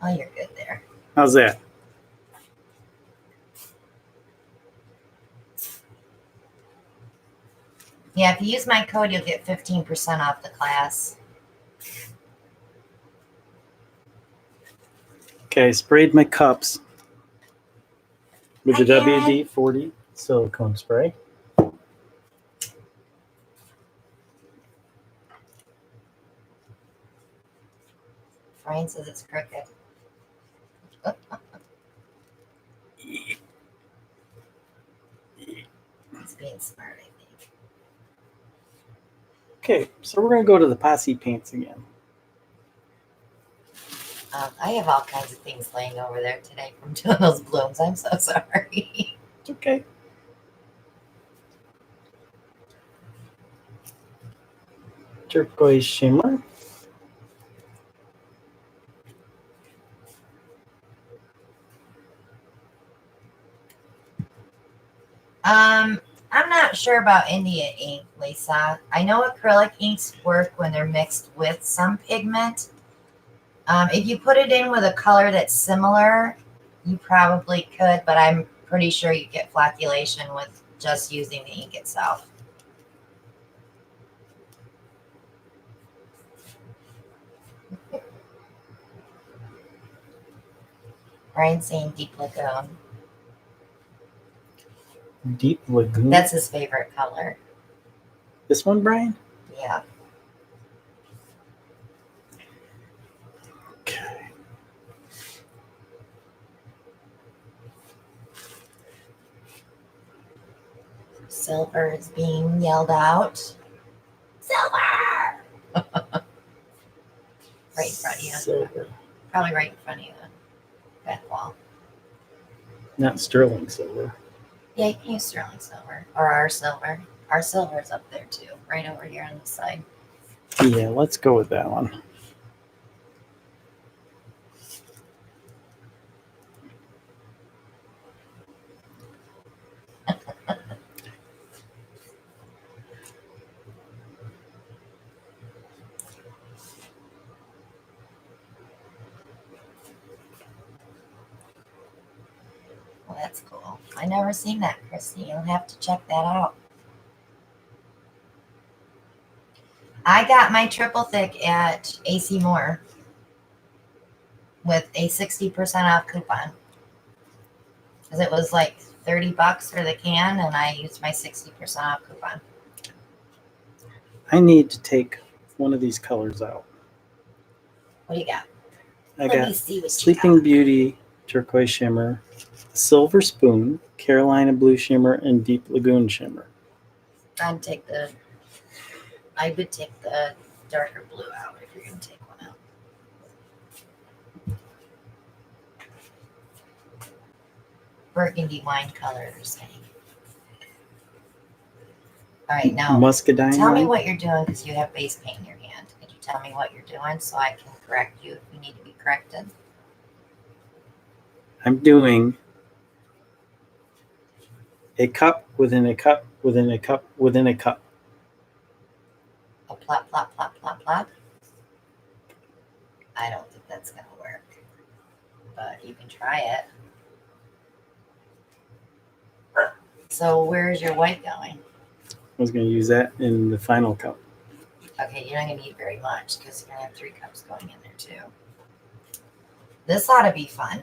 A: Oh, you're good there.
B: How's that?
A: Yeah, if you use my code, you'll get 15% off the class.
B: Okay, sprayed my cups with the
A: Hi, Karen.
B: WD-40 silicone spray.
A: Brian says it's crooked. He's being smart, I think.
B: Okay, so we're going to go to the posse paints again.
A: I have all kinds of things laying over there today from doing those blooms. I'm so sorry.
B: It's okay. Turquoise shimmer.
A: I'm not sure about India ink, Lisa. I know acrylic inks work when they're mixed with some pigment. If you put it in with a color that's similar, you probably could, but I'm pretty sure you get flocculation with just using the ink itself. Brian's saying deep lagoon.
B: Deep lagoon.
A: That's his favorite color.
B: This one, Brian?
A: Yeah.
B: Okay.
A: Silver is being yelled out. Silver! Right in front of you.
B: Silver.
A: Probably right in front of you. That wall.
B: Not sterling silver.
A: Yeah, you can use sterling silver or our silver. Our silver is up there too, right over here on the side.
B: Yeah, let's go with that one.
A: Well, that's cool. I never seen that, Christy. You'll have to check that out. I got my triple thick at AC Moore with a 60% off coupon. Because it was like $30 for the can, and I used my 60% off coupon.
B: I need to take one of these colors out.
A: What do you got?
B: I
A: Let me
B: got
A: see what you
B: Sleeping
A: got.
B: Beauty Turquoise Shimmer, Silver Spoon, Carolina Blue Shimmer, and Deep Lagoon Shimmer.
A: I would take the darker blue out if you're going to take one out. Burgundy wine color, they're saying. All right, now
B: Muscadine.
A: tell me
B: wine?
A: what you're doing because you have base paint in your hand. Could you tell me what you're doing so I can correct you if you need to be corrected?
B: I'm doing a cup within a cup within a cup within a cup.
A: A plop, plop, plop, plop, plop. I don't think that's going to work, but you can try it. So where's your white going?
B: I was going to use that in the final cup.
A: Okay, you're not going to need very much because you're going to have 3 cups going in there too. This ought to be fun.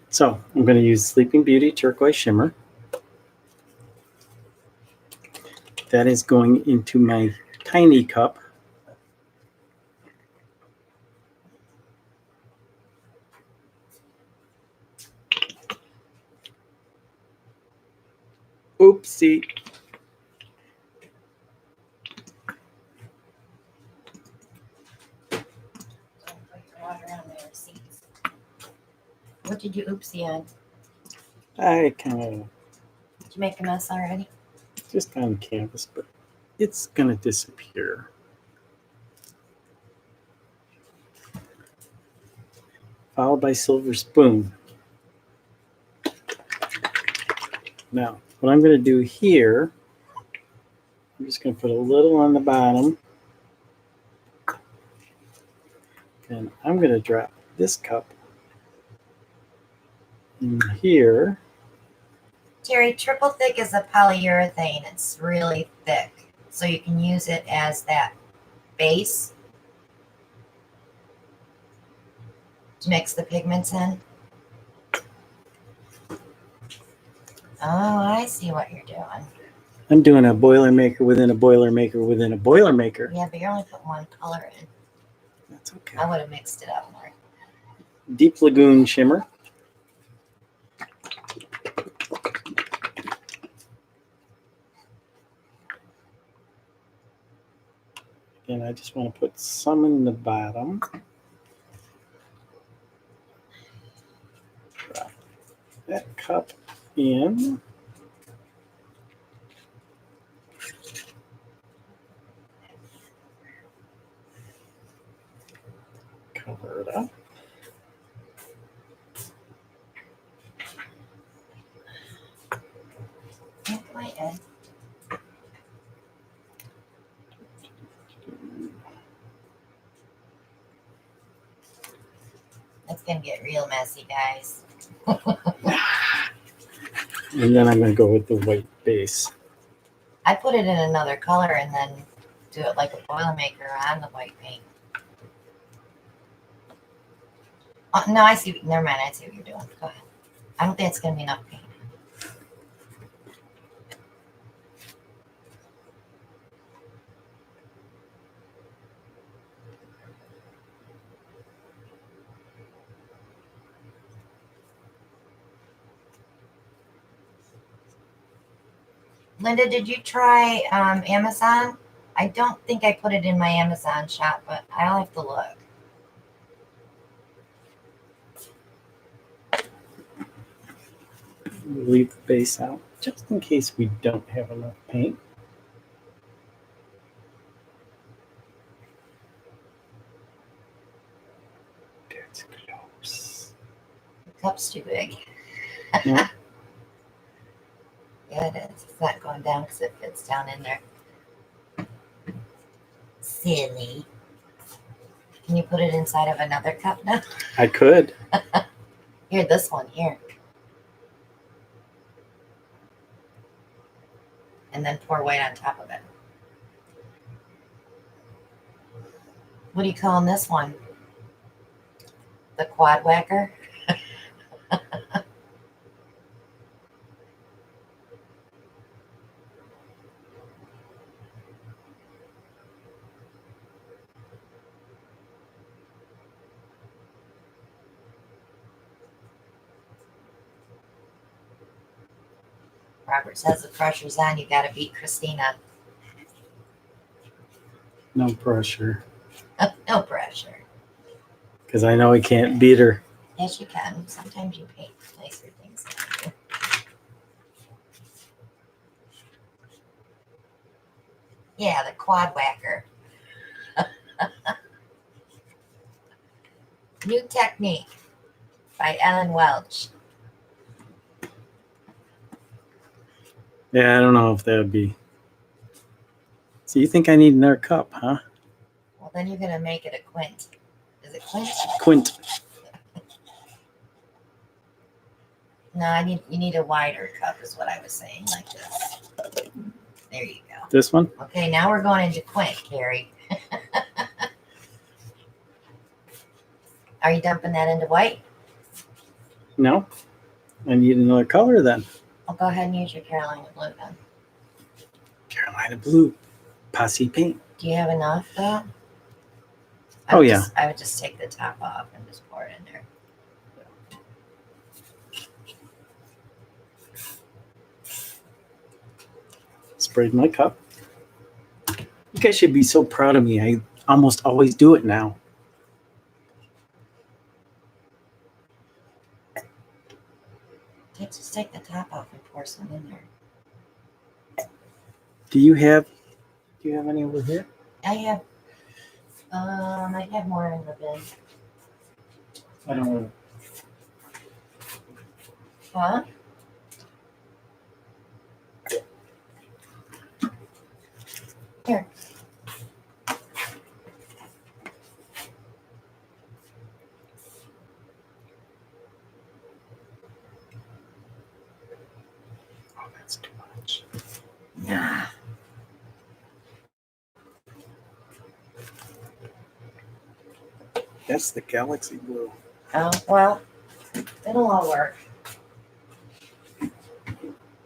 B: So I'm going to use Sleeping Beauty Turquoise Shimmer. That is going into my tiny cup. Oopsie.
A: Don't put your water on there, seeds. What did you oopsie on?
B: I kind of
A: Did you make a mess already?
B: just on canvas, but it's going to disappear. Followed by Silver Spoon. Now, what I'm going to do here, I'm just going to put a little on the bottom. And I'm going to drop this cup in here.
A: Terry, triple thick is a polyurethane. It's really thick. So you can use it as that base to mix the pigments in. Oh, I see what you're doing.
B: I'm doing a Boilermaker within a Boilermaker within a Boilermaker.
A: Yeah, but you're only putting one color in.
B: That's okay.
A: I would have mixed it up more.
B: Deep Lagoon Shimmer. And I just want to put some in the bottom. Drop that cup in. Cover it up.
A: Yeah, go ahead. It's going to get real messy, guys.
B: And then I'm going to go with the white base.
A: I put it in another color and then do it like a Boilermaker on the white paint. Oh, no, I see. Never mind. I see what you're doing. Go ahead. I don't think it's going to be enough paint. Linda, did you try Amazon? I don't think I put it in my Amazon shop, but I'll have to look.
B: Leave the base out just in case we don't have enough paint. That's close.
A: The cup's too big.
B: No.
A: Yeah, it is. It's not going down because it fits down in there. Silly. Can you put it inside of another cup now?
B: I could.
A: Here, this one, here. And then pour white on top of it. What are you calling this one? The quad whacker? Robert says the pressure's on. You got to beat Christina.
B: No pressure.
A: No pressure.
B: Because I know I can't beat her.
A: Yes, you can. Sometimes you paint nicer things than I do. Yeah, the quad whacker. New Technique by Ellen Welch.
B: Yeah, I don't know if that would be. So you think I need another cup, huh?
A: Well, then you're going to make it a quint. Is it quint?
B: Quint.
A: No, you need a wider cup is what I was saying, like this. There you go.
B: This one?
A: Okay, now we're going into quint, Carrie. Are you dumping that into white?
B: No. I need another color then.
A: I'll go ahead and use your Carolina blue then.
B: Carolina blue. Posse paint.
A: Do you have enough though?
B: Oh, yeah.
A: I would just take the top off and just pour it in there.
B: Sprayed my cup. You guys should be so proud of me. I almost always do it now.
A: Just take the top off and pour some in there.
B: Do you have any over here?
A: I have more in the bin.
B: I don't know.
A: Huh? Here.
B: Oh, that's too much.
A: Yeah.
B: That's the galaxy blue.
A: Oh, well, it'll all work.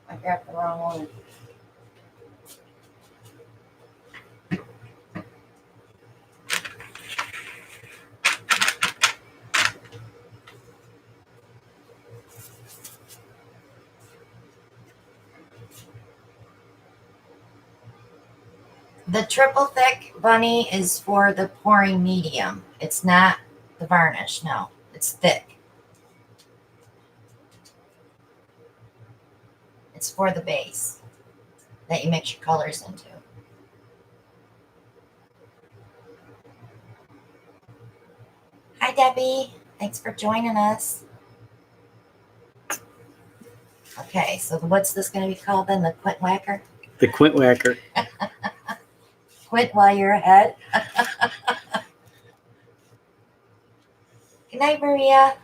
A: I grabbed the wrong one. The triple thick bunny is for the pouring medium. It's not the varnish, no. It's thick. It's for the base that you mix your colors into. Hi, Debbie. Thanks for joining us. Okay, so what's this going to be called then? The quint whacker?
B: The quint whacker.
A: Quint while you're ahead. Good night, Maria.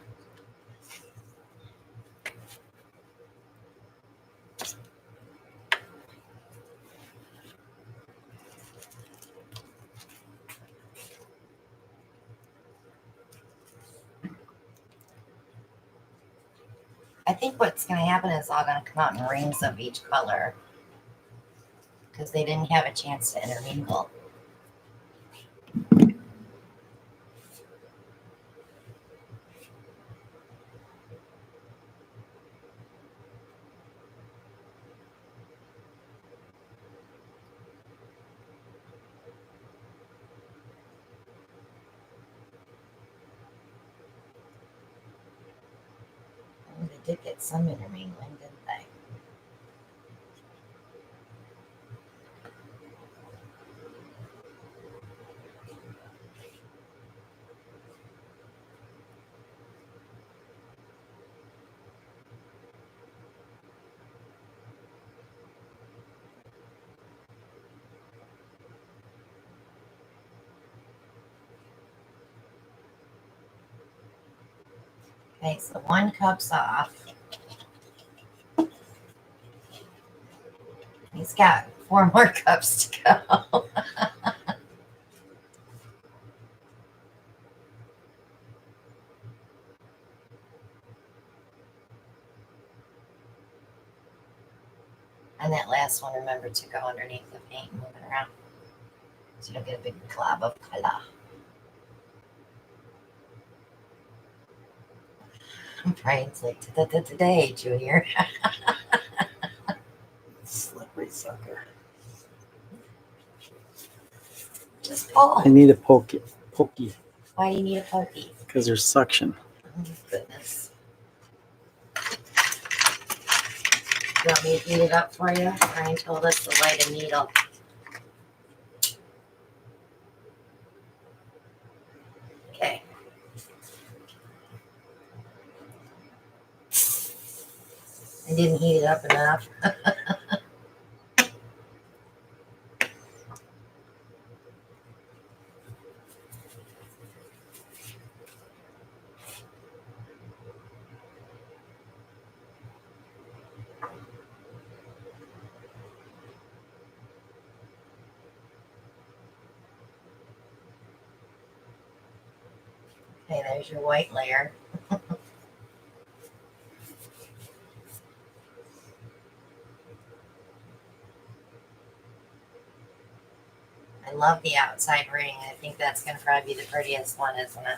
A: I think what's going to happen is all going to come out in rings of each color because they didn't have a chance to intermingle. did get some intermingling, didn't they? Okay, so 1 cup's off. He's got 4 more cups to go. And that last one, remember to go underneath the paint and move it around so you don't get a big glob of color. Brian's like, today, Junior.
B: Slippery sucker.
A: Just pull.
B: I need a pokey.
A: Why do you need a pokey?
B: Because there's suction.
A: Oh, goodness. You want me to heat it up for you? Brian told us to light a needle. Okay. I didn't heat it up enough. Okay, there's your white layer. I love the outside ring. I think that's going to probably be the prettiest one, isn't it?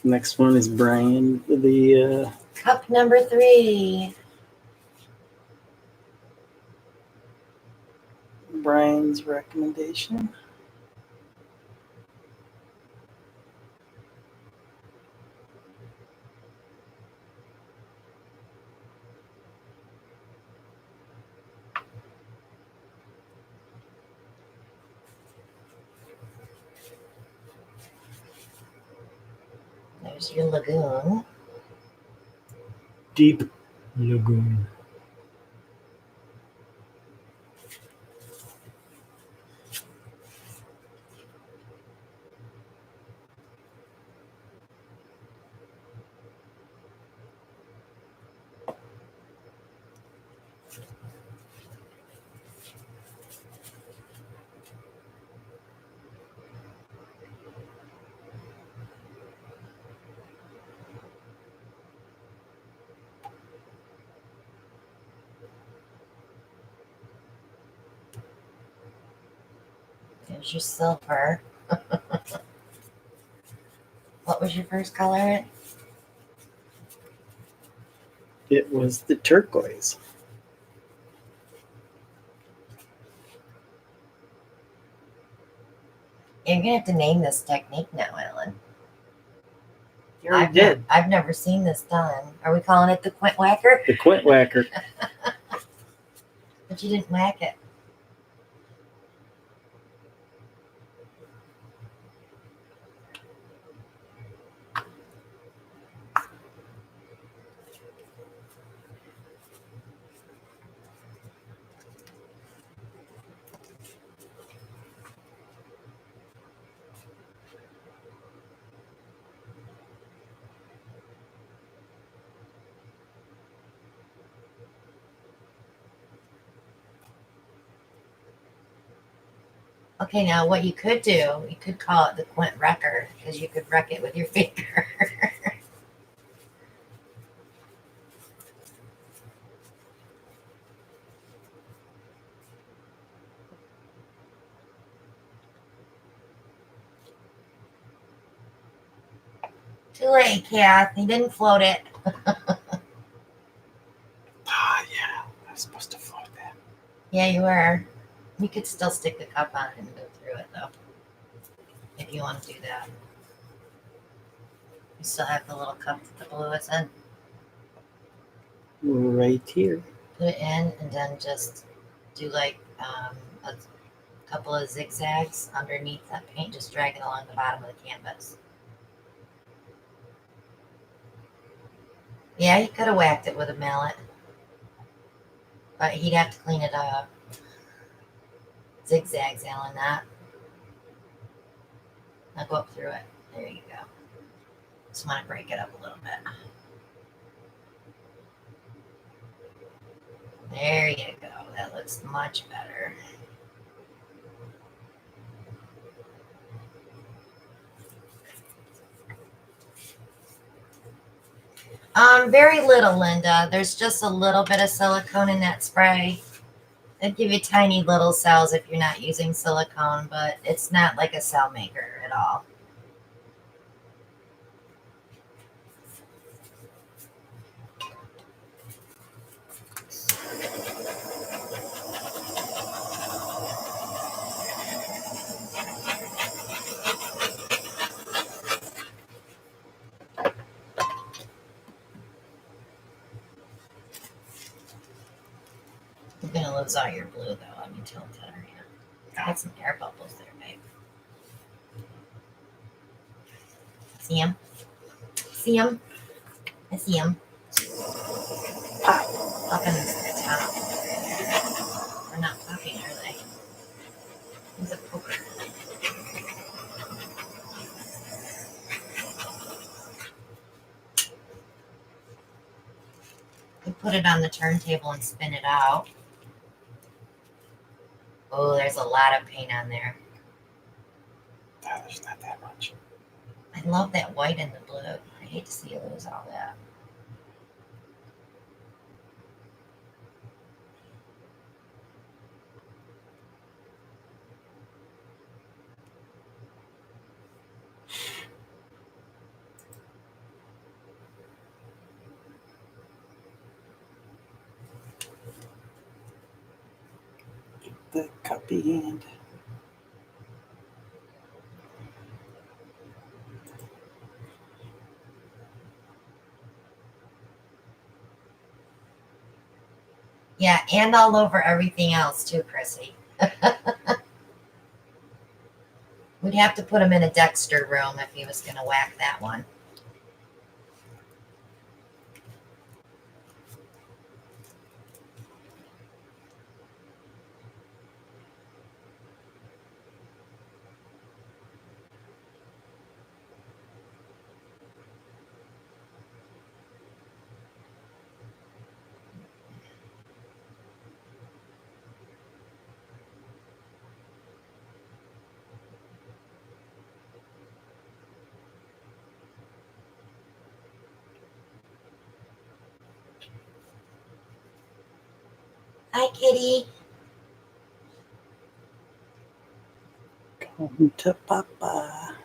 B: Next one is Brian. The
A: Cup number 3.
B: Brian's recommendation.
A: There's your lagoon.
B: Deep lagoon.
A: There's your silver. What was your first color?
B: It was the turquoise.
A: You're going to have to name this technique now, Ellen.
B: You already did.
A: I've never seen this done. Are we calling it the quint whacker?
B: The quint whacker.
A: But you didn't whack it. Okay, now what you could do, you could call it the quint wrecker because you could wreck it with your finger. Too late, Kath. He didn't float it.
B: Ah, yeah. I was supposed to float that.
A: Yeah, you were. You could still stick the cup on it and go through it, though. If you want to do that. You still have the little cup that the blue is in.
B: Right here.
A: Put it in and then just do like a couple of zigzags underneath that paint. Just drag it along the bottom of the canvas. Yeah, he could have whacked it with a mallet. But he'd have to clean it up. Zigzags, Alan, that. Now go up through it. There you go. Just want to break it up a little bit. There you go. That looks much better. Very little, Linda. There's just a little bit of silicone in that spray. It'd give you tiny little cells if you're not using silicone, but it's not like a cell maker at all. You're gonna lose all your blue though. Let me tilt it around. Got some air bubbles there, babe. See them? See them? I see them. Pop up in the top. They're not popping, are they? Use a poker. You put it on the turntable and spin it out. Oh, there's a lot of paint on there.
B: Oh, there's not that much.
A: I love that white and the blue. I hate to see you lose all that.
B: The cuppy hand.
A: Yeah, and all over everything else too, Chrissy. We'd have to put him in a Dexter room if he was going to whack that one. Hi, kitty.
B: Come to Papa.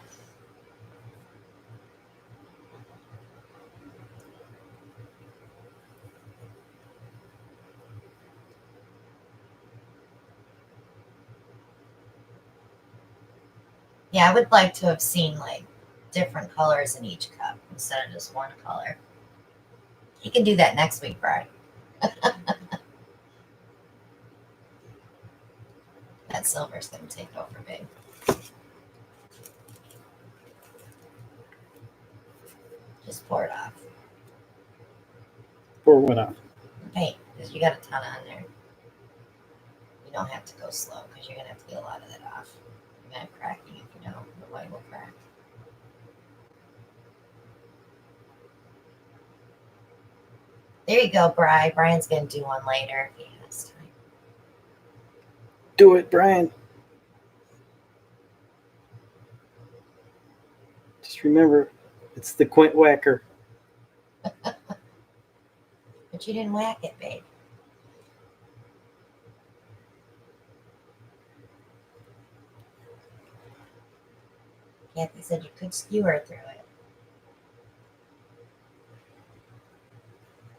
A: Yeah, I would like to have seen like different colors in each cup instead of just one color. You can do that next week, Bri. That silver's going to take over, babe. Just pour it off.
B: Pour what off?
A: Paint, because you got a ton on there. You don't have to go slow because you're going to have to get a lot of that off. You're going to have cracking if you don't. The white will crack. There you go, Bri. Brian's going to do one later if he has time.
B: Do it, Brian. Just remember, it's the quint whacker.
A: But you didn't whack it, babe. Kathy said you could skewer through it.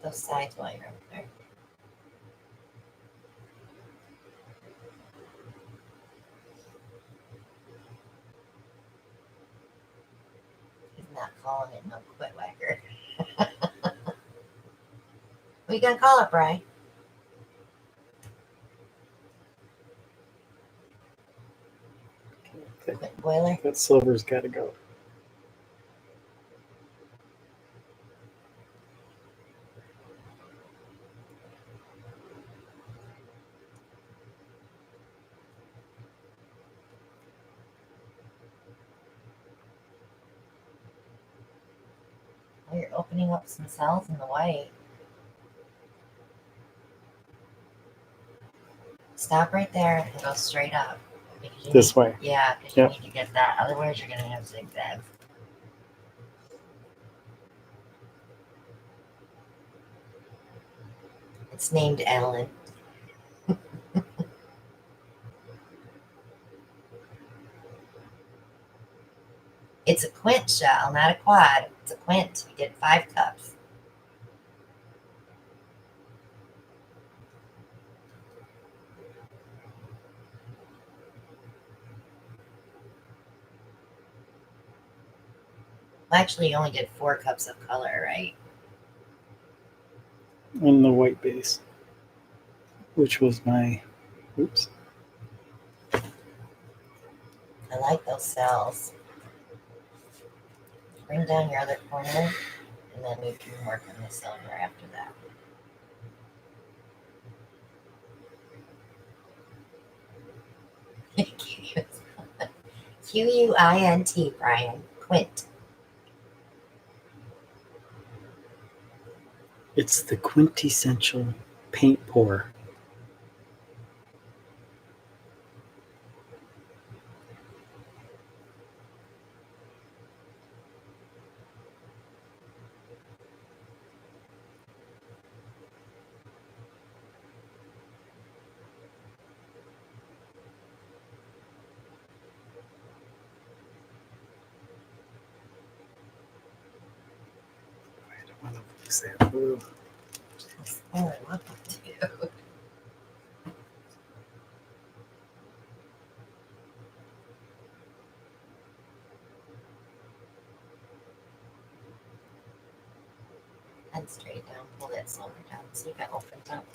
A: those sides while you're up there. He's not calling it no quit whacker. What you gonna call it, Bri? Quit boiler?
B: That silver's got to go.
A: Oh, you're opening up some cells in the white. Stop right there and go straight up.
B: This way.
A: Yeah, because you need to get that. Otherwise, you're going to have zigzags. It's named Alan. It's a quint shell, not a quad. It's a quint. You get 5 cups. Well, actually, you only get 4 cups of color, right?
B: In the white base, which was my, oops.
A: I like those cells. Bring down your other corner, and then we can work on the silver after that. Quint, Brian. Quint.
B: It's the quintessential paint pour. I don't want to lose that blue.
A: Oh, I love that too. Head straight down, pull that silver down so you got opened up.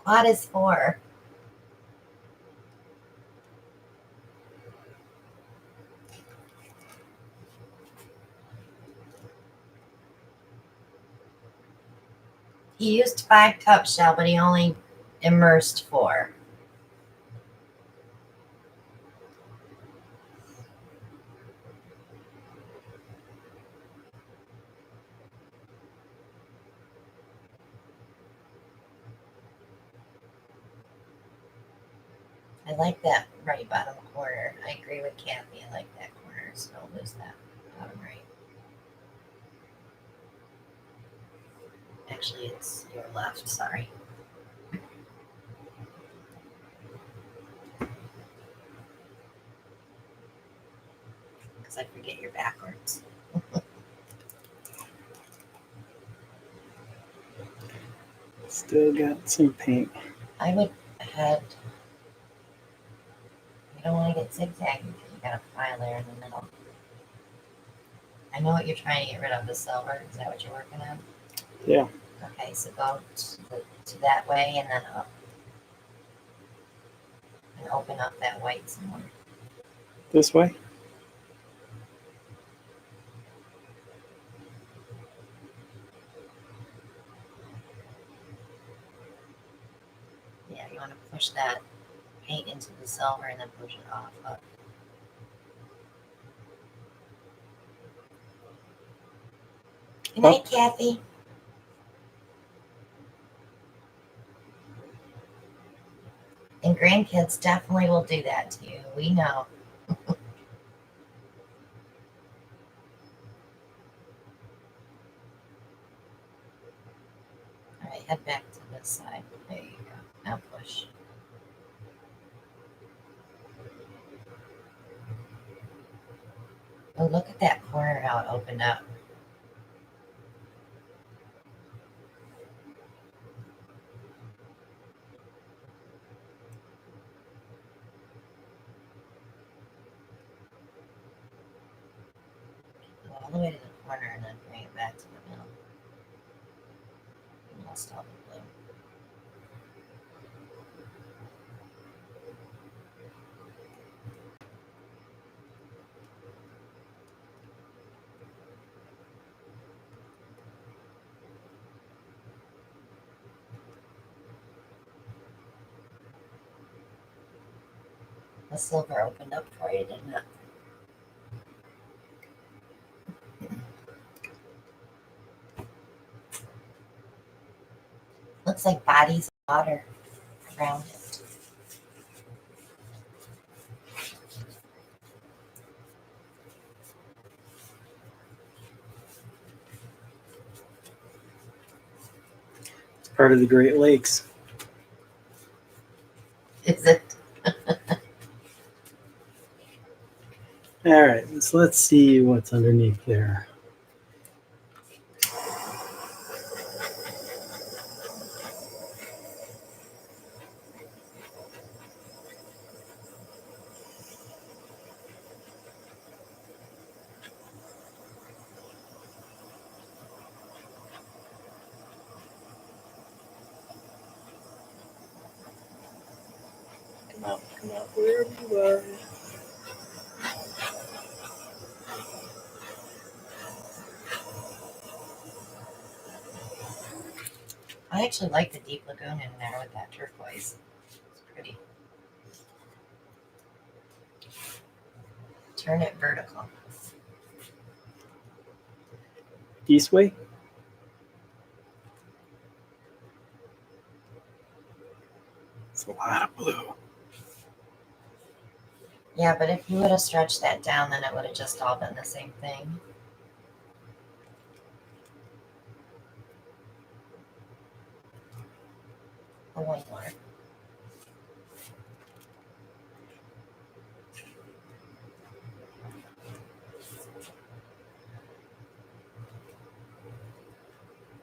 A: Quad is 4. He used 5 cup shell, but he only immersed 4. I like that right bottom corner. I agree with Kathy. I like that corner, so don't lose that bottom right. Actually, it's your left, sorry. Because I forget you're backwards.
B: Still got some paint.
A: I would head. You don't want to get zigzag because you got a pile there in the middle. I know what you're trying to get rid of, the silver. Is that what you're working on?
B: Yeah.
A: Okay, so go to that way and then up. And open up that white some more.
B: This way?
A: Yeah, you want to push that paint into the silver and then push it off up. Good night, Kathy. And grandkids definitely will do that to you. We know. head back to this side. There you go. Now push. Oh, look at that corner how it opened up. Go all the way to the corner and then bring it back to the middle. And lost all the blue. The silver opened up for you, didn't it? Looks like bodies of water around it.
B: It's part of the Great Lakes.
A: Is it?
B: All right, so let's see what's underneath there. Come out, wherever you are.
A: I actually like the deep lagoon in there with that turquoise. It's pretty. Turn it vertical.
B: East way? It's a lot of blue.
A: Yeah, but if you would have stretched that down, then it would have just all been the same thing. Oh, one more.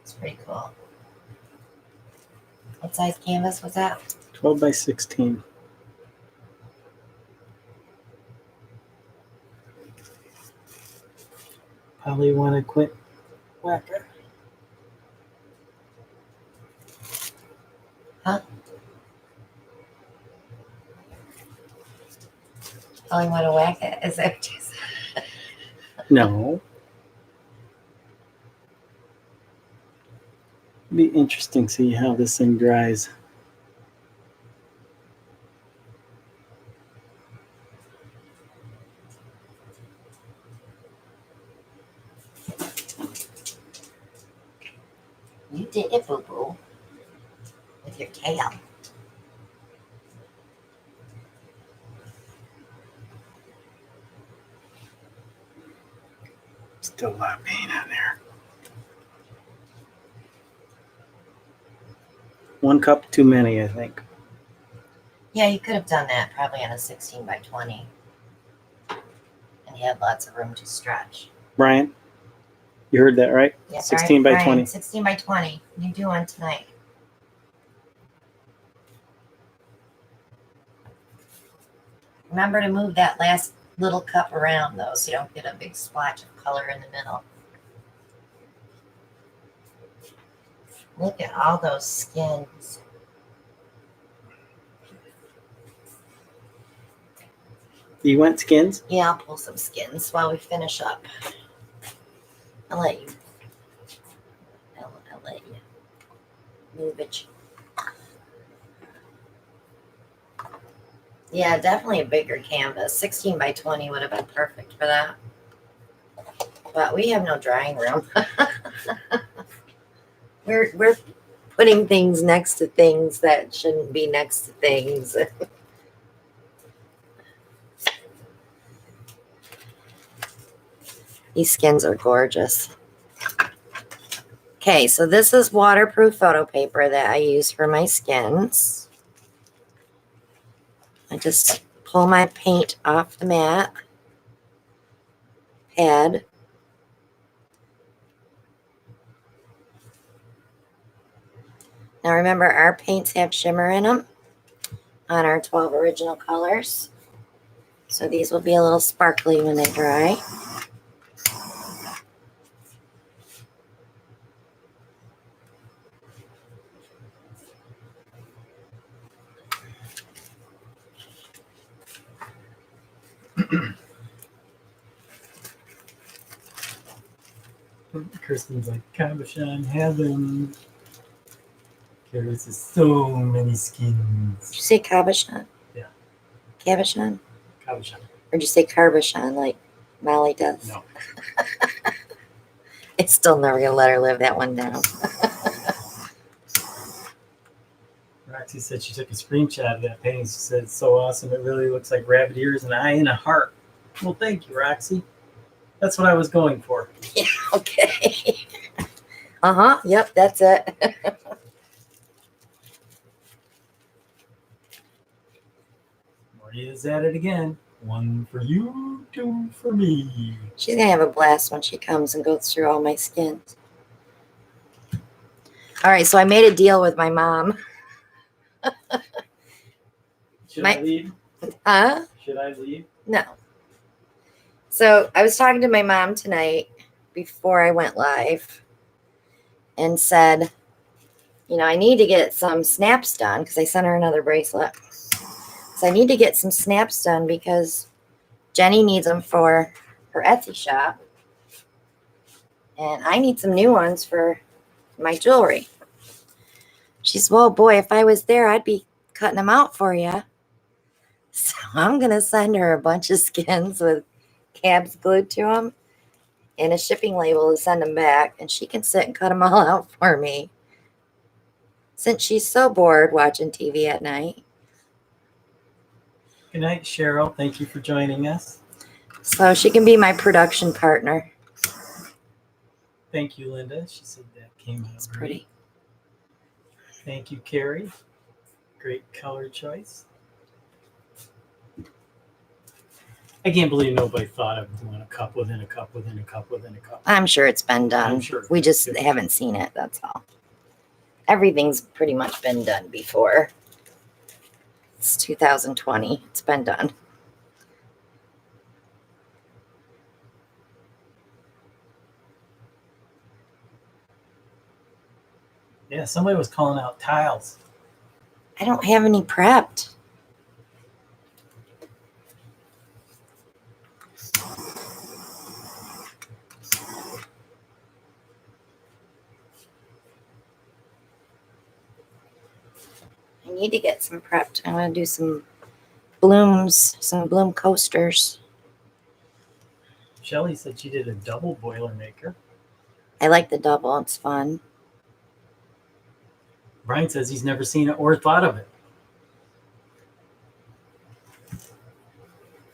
A: It's pretty cool. What size canvas was that?
B: 12 by 16. Probably want to quit whacker.
A: Huh? Oh, you want to whack it? Is that what you said?
B: No. Be interesting to see how this thing dries.
A: You did it, boo-boo. With your tail.
B: Still a lot of paint on there. 1 cup too many, I think.
A: Yeah, you could have done that probably on a 16 by 20. And you had lots of room to stretch.
B: Brian, you heard that, right?
A: Yeah,
B: 16 by
A: Brian,
B: 20.
A: 16 by 20. You do one tonight. Remember to move that last little cup around, though, so you don't get a big splotch of color in the middle. Look at all those skins.
B: You want skins?
A: Yeah, I'll pull some skins while we finish up. I'll let you move it. Yeah, definitely a bigger canvas. 16 by 20 would have been perfect for that. But we have no drying room. We're putting things next to things that shouldn't be next to things. These skins are gorgeous. Okay, so this is waterproof photo paper that I use for my skins. I just pull my paint off the mat pad. Now remember, our paints have shimmer in them on our 12 original colors. So these will be a little sparkly when they dry.
B: Kristen's like, Cabochon heaven. There's so many skins.
A: Did you say cabochon?
B: Yeah.
A: Cabochon?
B: Cabochon.
A: Or did you say carbochon like Molly does?
B: No.
A: It's still never going to let her live that one down.
B: Roxy said she took a screenshot of that painting. She said it's so awesome. It really looks like rabbit ears, an eye, and a heart. Well, thank you, Roxy. That's what I was going for.
A: Yeah, okay. Uh-huh, yep, that's it.
B: Maria's at it again. One for you, two for me.
A: She's going to have a blast when she comes and goes through all my skins. All right, so I made a deal with my mom.
B: Should I leave?
A: Huh?
B: Should I leave?
A: No. So I was talking to my mom tonight before I went live and said, you know, I need to get some snaps done because I sent her another bracelet. So I need to get some snaps done because Jenny needs them for her Etsy shop. And I need some new ones for my jewelry. She said, well, boy, if I was there, I'd be cutting them out for you. So I'm going to send her a bunch of skins with cabs glued to them and a shipping label to send them back. And she can sit and cut them all out for me. Since she's so bored watching TV at night.
B: Good night, Cheryl. Thank you for joining us.
A: So she can be my production partner.
B: Thank you, Linda. She said that came out
A: It's
B: great.
A: pretty.
B: Thank you, Carrie. Great color choice. I can't believe nobody thought of doing a cup within a cup within a cup within a cup.
A: I'm sure it's been done.
B: I'm sure.
A: We just
B: Yeah.
A: haven't seen it. That's all. Everything's pretty much been done before. It's 2020. It's been done.
B: Yeah, somebody was calling out tiles.
A: I don't have any prepped. I need to get some prepped. I want to do some blooms, some bloom coasters.
B: Shelly said she did a double Boilermaker.
A: I like the double. It's fun.
B: Brian says he's never seen it or thought of it.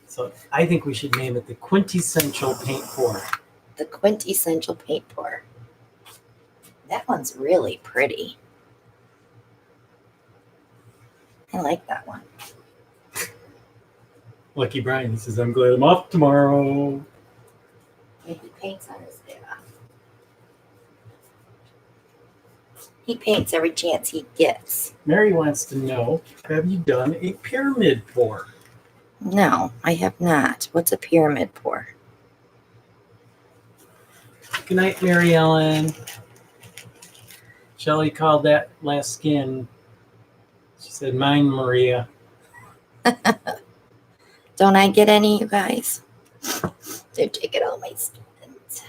B: So I think we should name it the quintessential paint pour.
A: The quintessential paint pour. That one's really pretty. I like that one.
B: Lucky Brian, he says, I'm glad I'm off tomorrow.
A: He paints on his day off. He paints every chance he gets.
B: Mary wants to know, have you done a pyramid pour?
A: No, I have not. What's a pyramid pour?
B: Good night, Mary Ellen. Shelly called that last skin. She said, mine, Maria.
A: Don't I get any, you guys? They're taking all my skins.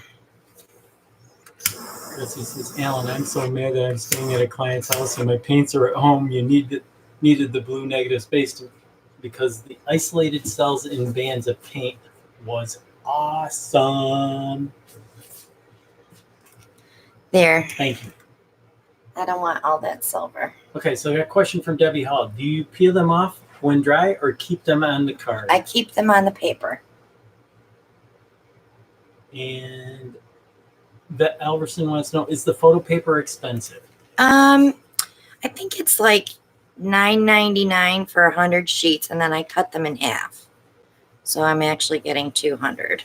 B: Chrissy says, Alan, I'm so mad that I'm staying at a client's house and my paints are at home. You needed the blue negative space because the isolated cells in bands of paint was awesome.
A: There.
B: Thank you.
A: I don't want all that silver.
B: Okay, so I got a question from Debbie Hall. Do you peel them off when dry or keep them on the card?
A: I keep them on the paper.
B: And Alverson wants to know, is the photo paper expensive?
A: I think it's like $9.99 for 100 sheets, and then I cut them in half. So I'm actually getting 200.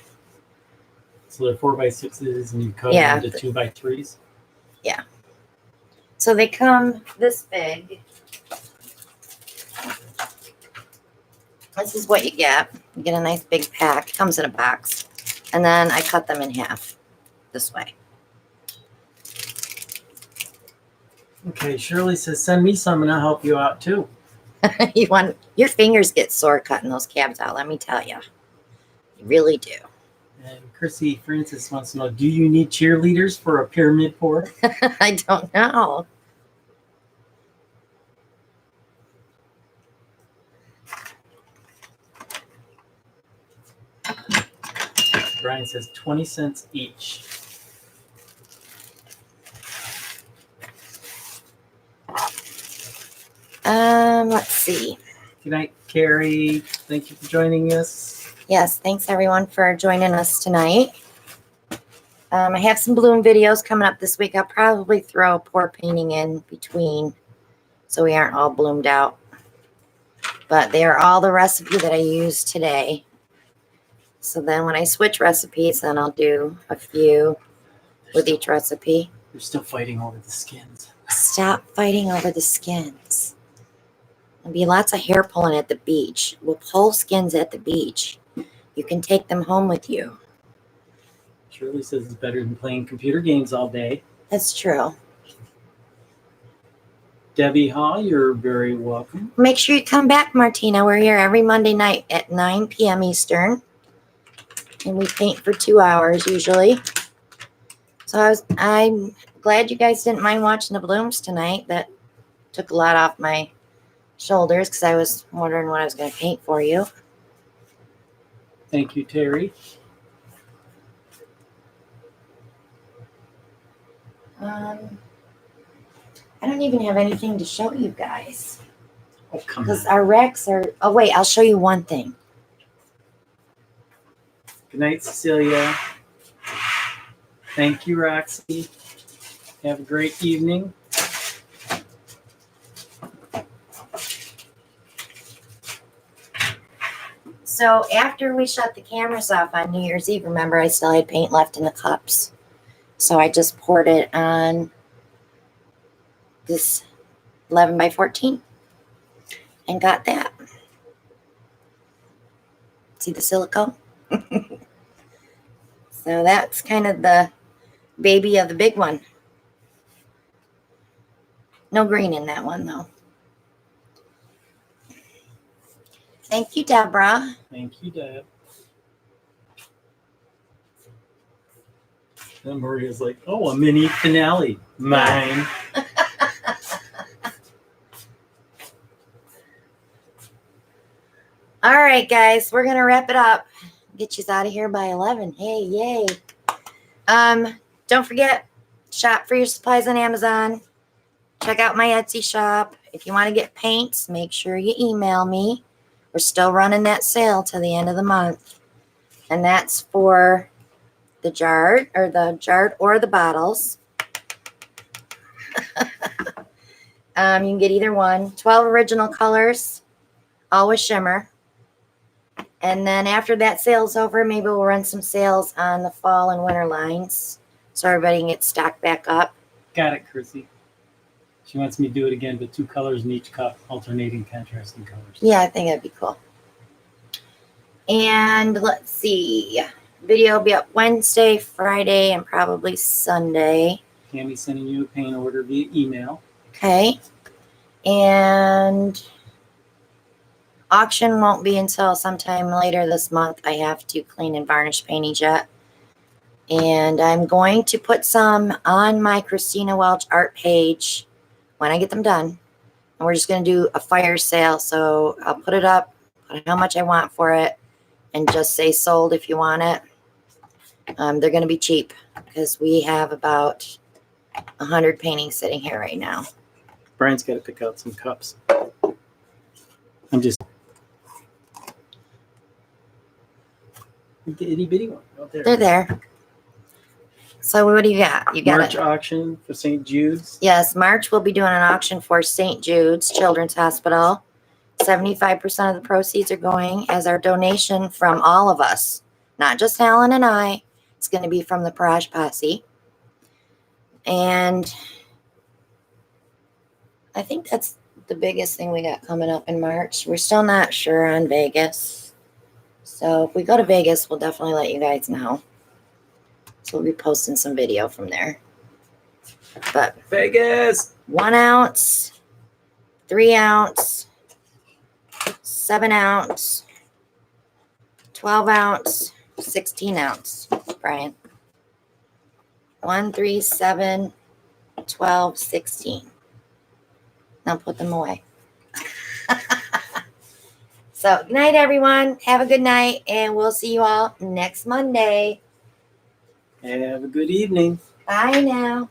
B: So they're 4x6s and you cut
A: Yeah.
B: them into 2x3s?
A: Yeah. So they come this big. This is what you get. You get a nice big pack. It comes in a box. And then I cut them in half this way.
B: Okay, Shirley says, send me some and I'll help you out too.
A: Your fingers get sore cutting those cabs out, let me tell you. You really do.
B: And Chrissy Francis wants to know, do you need cheerleaders for a pyramid pour?
A: I don't know.
B: Brian says 20 cents each.
A: Let's see.
B: Good night, Carrie. Thank you for joining us.
A: Yes, thanks everyone for joining us tonight. I have some bloom videos coming up this week. I'll probably throw pour painting in between so we aren't all bloomed out. But they are all the recipe that I used today. So then when I switch recipes, then I'll do a few with each recipe.
B: We're still fighting over the skins.
A: Stop fighting over the skins. There'll be lots of hair pulling at the beach. We'll pull skins at the beach. You can take them home with you.
B: Shirley says it's better than playing computer games all day.
A: That's true.
B: Debbie Hall, you're very welcome.
A: Make sure you come back, Martina. We're here every Monday night at 9 p.m. Eastern. And we paint for 2 hours usually. So I'm glad you guys didn't mind watching the blooms tonight. That took a lot off my shoulders because I was wondering what I was going to paint for you.
B: Thank you, Terry.
A: I don't even have anything to show you guys.
B: Oh, come
A: Because
B: on.
A: our racks are... Oh, wait. I'll show you one thing.
B: Good night, Cecilia. Thank you, Roxy. Have a great evening.
A: So after we shut the cameras off on New Year's Eve, remember I still had paint left in the cups. So I just poured it on this 11 by 14 and got that. See the silicone? So that's kind of the baby of the big one. No green in that one though. Thank you, Deborah.
B: Thank you, Deb. Then Maria's like, oh, a mini finale. Mine.
A: All right, guys, we're going to wrap it up. Get you out of here by 11. Hey, yay. Don't forget, shop for your supplies on Amazon. Check out my Etsy shop. If you want to get paints, make sure you email me. We're still running that sale till the end of the month. And that's for the jarred or the bottles. You can get either one. 12 original colors, all with shimmer. And then after that sale's over, maybe we'll run some sales on the fall and winter lines so everybody can get stocked back up.
B: Got it, Chrissy. She wants me to do it again, but 2 colors in each cup, alternating contrasting colors.
A: Yeah, I think that'd be cool. And let's see. Video will be up Wednesday, Friday, and probably Sunday.
B: Tammy's sending you a paint order via email.
A: Okay. And auction won't be until sometime later this month. I have to clean and varnish paintings yet. And I'm going to put some on my Christina Welch Art page when I get them done. And we're just going to do a fire sale. So I'll put it up, put how much I want for it, and just say sold if you want it. They're going to be cheap because we have about 100 paintings sitting here right now.
B: Brian's got to pick out some cups. I'm just... The itty bitty one out there.
A: They're there. So what do you got? You got
B: March
A: it.
B: auction for St. Jude's.
A: Yes, March we'll be doing an auction for St. Jude's Children's Hospital. 75% of the proceeds are going as our donation from all of us, not just Alan and I. It's going to be from the Parage Posse. And I think that's the biggest thing we got coming up in March. We're still not sure on Vegas. So if we go to Vegas, we'll definitely let you guys know. So we'll be posting some video from there. But
B: Vegas.
A: 1 ounce, 3 ounce, 7 ounce, 12 ounce, 16 ounce, Brian. 1, 3, 7, 12, 16. Now put them away. So, good night, everyone. Have a good night, and we'll see you all next Monday.
B: Have a good evening.
A: Bye now.